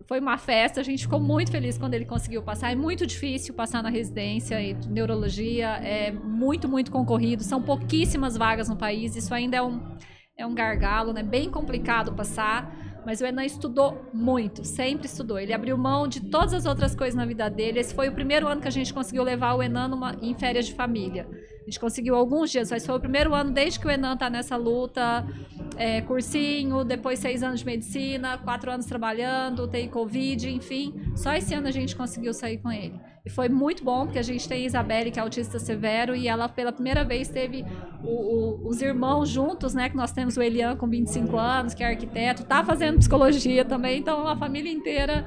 Speaker 3: Foi uma festa, a gente ficou muito feliz quando ele conseguiu passar. É muito difícil passar na residência e neurologia, é muito, muito concorrido, são pouquíssimas vagas no país, isso ainda é um gargalo, né? Bem complicado passar, mas o Enan estudou muito, sempre estudou. Ele abriu mão de todas as outras coisas na vida dele. Esse foi o primeiro ano que a gente conseguiu levar o Enan em férias de família. A gente conseguiu alguns dias, mas foi o primeiro ano desde que o Enan tá nessa luta, cursinho, depois 6 anos de medicina, 4 anos trabalhando, tem Covid, enfim. Só esse ano a gente conseguiu sair com ele. E foi muito bom, porque a gente tem a Isabelle, que é autista severo, e ela pela primeira vez teve os irmãos juntos, né? Que nós temos o Elian com 25 anos, que é arquiteto, tá fazendo psicologia também, então a família inteira.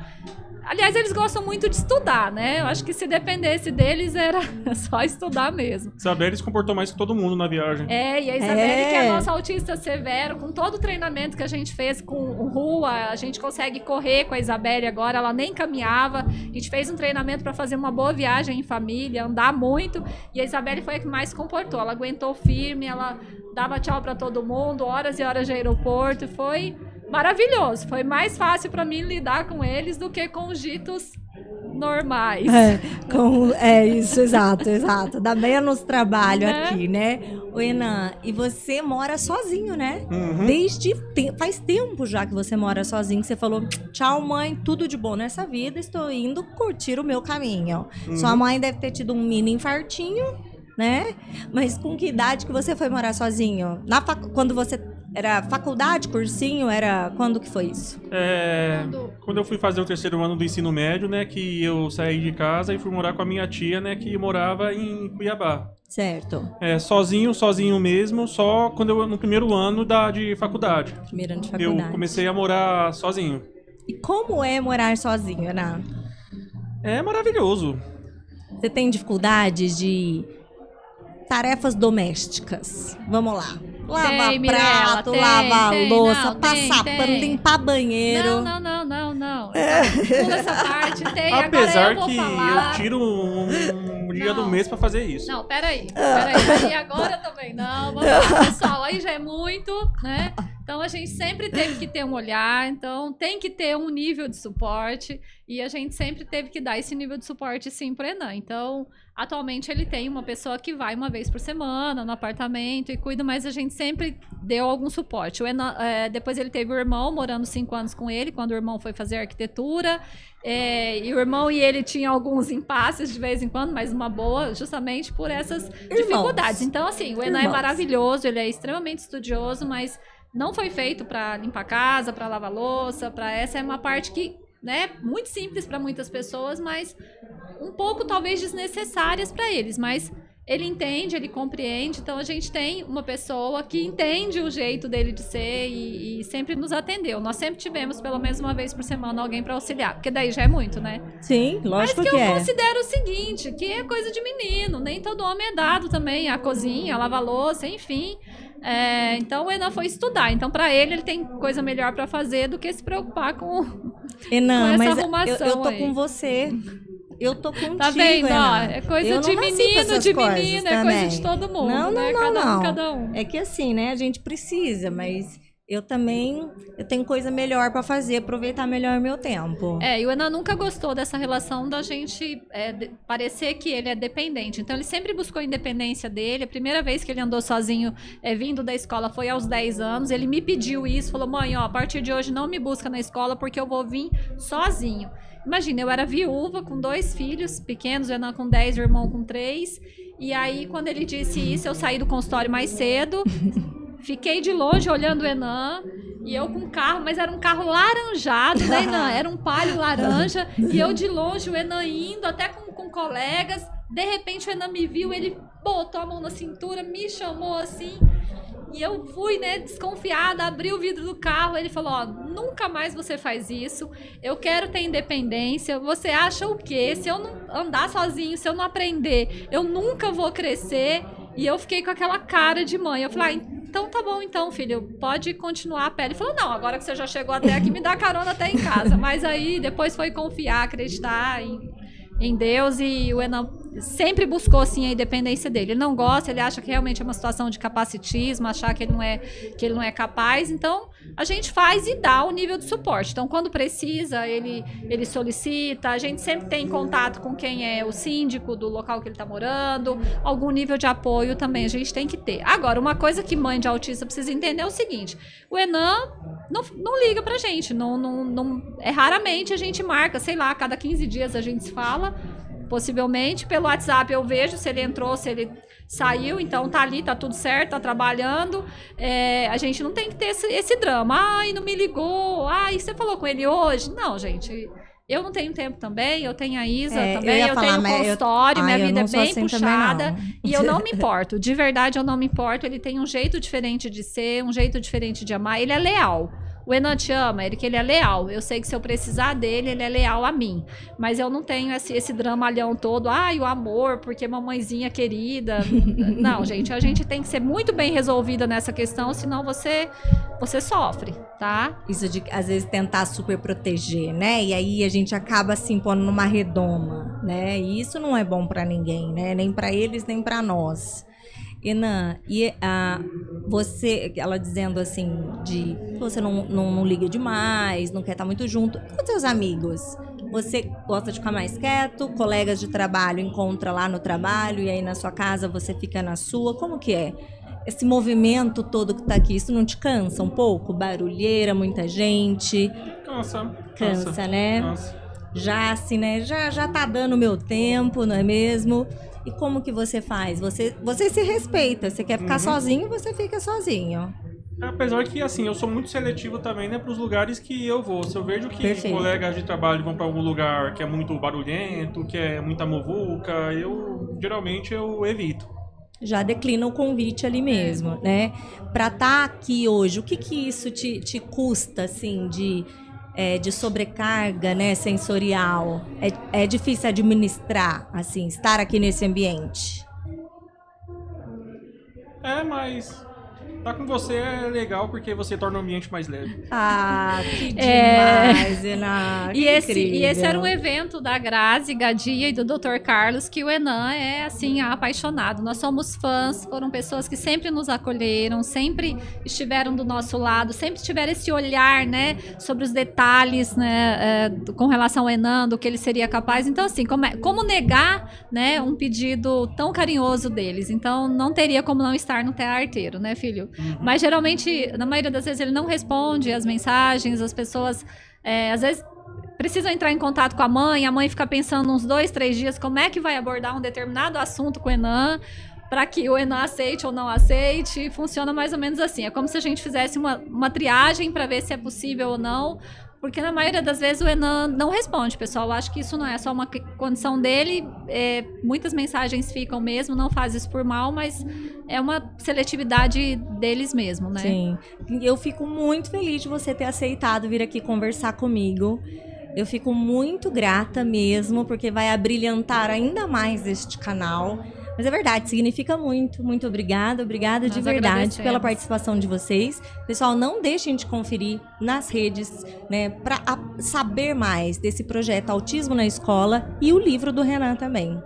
Speaker 3: Aliás, eles gostam muito de estudar, né? Eu acho que se dependesse deles, era só estudar mesmo.
Speaker 2: Isabelle se comportou mais que todo mundo na viagem.
Speaker 3: E a Isabelle, que é a nossa autista severo, com todo o treinamento que a gente fez com rua, a gente consegue correr com a Isabelle agora, ela nem caminhava. A gente fez um treinamento para fazer uma boa viagem em família, andar muito, e a Isabelle foi a que mais se comportou. Ela aguentou firme, ela dava tchau para todo mundo, horas e horas de aeroporto, foi maravilhoso. Foi mais fácil para mim lidar com eles do que com os ditos normais.
Speaker 1: É isso, exato. Dá menos trabalho aqui, né? Ô, Enan, e você mora sozinho, né? Faz tempo já que você mora sozinho, que você falou, tchau, mãe, tudo de bom nessa vida, estou indo curtir o meu caminho. Sua mãe deve ter tido um mini infartinho, né? Mas com que idade que você foi morar sozinho? Quando você era faculdade, cursinho, quando que foi isso?
Speaker 2: Quando eu fui fazer o 3º ano do ensino médio, né, que eu saí de casa e fui morar com a minha tia, né, que morava em Cuiabá.
Speaker 1: Certo.
Speaker 2: Sozinho mesmo, só no primeiro ano de faculdade.
Speaker 1: Primeiro ano de faculdade.
Speaker 2: Eu comecei a morar sozinho.
Speaker 1: E como é morar sozinho, Ana?
Speaker 2: É maravilhoso.
Speaker 1: Você tem dificuldades de tarefas domésticas? Vamos lá. Lavar prato, lavar louça, passar pano, limpar banheiro.
Speaker 3: Não. Pula essa parte, tem.
Speaker 2: Apesar
Speaker 3: agora eu vou
Speaker 2: que
Speaker 3: falar.
Speaker 2: eu tiro um dia do mês pra fazer isso.
Speaker 3: Não, peraí. Aí agora também não. Vamos lá, pessoal. Aí já é muito, né? Então a gente sempre teve que ter um olhar, então tem que ter um nível de suporte e a gente sempre teve que dar esse nível de suporte sim pro Enan. Então, atualmente ele tem uma pessoa que vai uma vez por semana no apartamento e cuida, mas a gente sempre deu algum suporte. O Enan, depois ele teve o irmão morando 5 anos com ele, quando o irmão foi fazer arquitetura. E o irmão e ele tinham alguns impasses de vez em quando, mas uma boa, justamente por essas dificuldades. Então, assim, o Enan é maravilhoso, ele é extremamente estudioso, mas não foi feito para limpar a casa, para lavar louça, essa é uma parte que, né, muito simples para muitas pessoas, mas um pouco talvez desnecessárias para eles, mas ele entende, ele compreende, então a gente tem uma pessoa que entende o jeito dele de ser e sempre nos atendeu. Nós sempre tivemos pelo menos uma vez por semana alguém para auxiliar, porque daí já é muito, né?
Speaker 1: Sim, lógico que é.
Speaker 3: Mas que eu considero o seguinte, que é coisa de menino, nem todo homem é dado também, a cozinha, a lavar louça, enfim. Então o Enan foi estudar, então para ele tem coisa melhor para fazer do que se preocupar com
Speaker 1: Enan,
Speaker 3: essa
Speaker 1: mas
Speaker 3: arrumação
Speaker 1: eu tô
Speaker 3: aí.
Speaker 1: com você. Eu tô contigo,
Speaker 3: tá vendo?
Speaker 1: Enan.
Speaker 3: É coisa de menino, é coisa de todo mundo.
Speaker 1: Não.
Speaker 3: Cada um.
Speaker 1: É que assim, né? A gente precisa, mas eu tenho coisa melhor pra fazer, aproveitar melhor o meu tempo.
Speaker 3: E o Enan nunca gostou dessa relação da gente parecer que ele é dependente. Então ele sempre buscou a independência dele. A primeira vez que ele andou sozinho vindo da escola foi aos 10 anos. Ele me pediu isso, falou, mãe, a partir de hoje não me busca na escola porque eu vou vir sozinho. Imagina, eu era viúva com 2 filhos pequenos, o Enan com 10, o irmão com 3. E aí, quando ele disse isso, eu saí do consultório mais cedo, fiquei de longe olhando o Enan, e eu com um carro, mas era um carro laranjado, né, Enan? Era um Palio laranja, e eu de longe, o Enan indo, até com colegas. De repente, o Enan me viu, ele botou a mão na cintura, me chamou assim... E eu fui, né, desconfiada, abri o vidro do carro, ele falou, nunca mais você faz isso, eu quero ter independência, você acha o quê? Se eu não andar sozinho, se eu não aprender, eu nunca vou crescer. E eu fiquei com aquela cara de mãe, eu falei, então tá bom então, filho, pode continuar a pé. Ele falou, não, agora que você já chegou até aqui, me dá carona até em casa. Mas aí depois foi confiar, acreditar em Deus, e o Enan sempre buscou assim a independência dele. Ele não gosta, ele acha que realmente é uma situação de capacitismo, achar que ele não é capaz. Então a gente faz e dá o nível de suporte. Então quando precisa, ele solicita. A gente sempre tem contato com quem é o síndico do local que ele está morando. Algum nível de apoio também a gente tem que ter. Agora, uma coisa que mãe de autista precisa entender é o seguinte: o Enan não liga pra gente, raramente a gente marca, sei lá, a cada 15 dias a gente se fala, possivelmente, pelo WhatsApp eu vejo se ele entrou, se ele saiu, então tá ali, tá tudo certo, tá trabalhando. A gente não tem que ter esse drama, ai, não me ligou, ai, você falou com ele hoje? Não, gente, eu não tenho tempo também, eu tenho a Isa também, eu tenho consultório, minha vida é bem assim puxada, e eu não me importo, de verdade eu não me importo. Ele tem um jeito diferente de ser, um jeito diferente de amar, ele é leal. O Enan te ama, ele é leal. Eu sei que se eu precisar dele, ele é leal a mim. Mas eu não tenho esse dramalhão todo. Ai, o amor, porque mamãezinha querida. Não, gente, a gente tem que ser muito bem resolvida nessa questão, senão você sofre, tá?
Speaker 1: Isso de, às vezes, tentar super proteger, né? E aí a gente acaba se impondo numa redoma, né? E isso não é bom pra ninguém, né? Nem pra eles, nem pra nós. Enan, e você, ela dizendo assim, você não liga demais, não quer estar muito junto. E com seus amigos? Você gosta de ficar mais quieto? Colegas de trabalho encontra lá no trabalho e aí na sua casa você fica na sua? Como que é? Esse movimento todo que tá aqui, isso não te cansa um pouco? Barulheira, muita gente?
Speaker 2: Cansa,
Speaker 1: né?
Speaker 2: Cansa.
Speaker 1: Já assim, né? Já tá dando o meu tempo, não é mesmo? E como que você faz? Você se respeita. Você quer ficar sozinho, você fica sozinho.
Speaker 2: Apesar que, assim, eu sou muito seletivo também, né, para os lugares que eu vou. Se eu vejo que colegas de trabalho vão para algum lugar que é muito barulhento, que é muita muvuca, geralmente eu evito.
Speaker 1: Já declina o convite ali mesmo, né? Para estar aqui hoje, o que isso te custa, assim, de sobrecarga, né, sensorial? É difícil administrar, assim, estar aqui nesse ambiente?
Speaker 2: Mas estar com você é legal porque você torna o ambiente mais leve.
Speaker 1: Ah, que demais, Enan.
Speaker 3: E esse era um evento da Grazi, Gadia e do Dr. Carlos, que o Enan é, assim, apaixonado. Nós somos fãs, foram pessoas que sempre nos acolheram, sempre estiveram do nosso lado, sempre tiveram esse olhar, né, sobre os detalhes, né, com relação ao Enan, do que ele seria capaz. Então, assim, como negar, né, um pedido tão carinhoso deles? Então, não teria como não estar no Terra Arteiro, né, filho? Mas geralmente, na maioria das vezes, ele não responde as mensagens, as pessoas às vezes precisam entrar em contato com a mãe fica pensando uns 2, 3 dias como é que vai abordar um determinado assunto com o Enan, para que o Enan aceite ou não aceite. Funciona mais ou menos assim. É como se a gente fizesse uma triagem para ver se é possível ou não. Porque na maioria das vezes o Enan não responde, pessoal. Eu acho que isso não é só uma condição dele. Muitas mensagens ficam mesmo, não faz isso por mal, mas é uma seletividade deles mesmo, né?
Speaker 1: Sim. Eu fico muito feliz de você ter aceitado vir aqui conversar comigo. Eu fico muito grata mesmo, porque vai abrilhantar ainda mais este canal. Mas é verdade, significa muito. Muito obrigada. Obrigada de verdade pela participação de vocês. Pessoal, não deixem de conferir nas redes, né, para saber mais desse projeto Autismo na Escola e o livro do Renan também.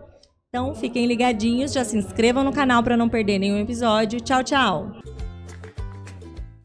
Speaker 1: Então, fiquem ligadinhos, já se inscrevam no canal para não perder nenhum episódio. Tchau, tchau!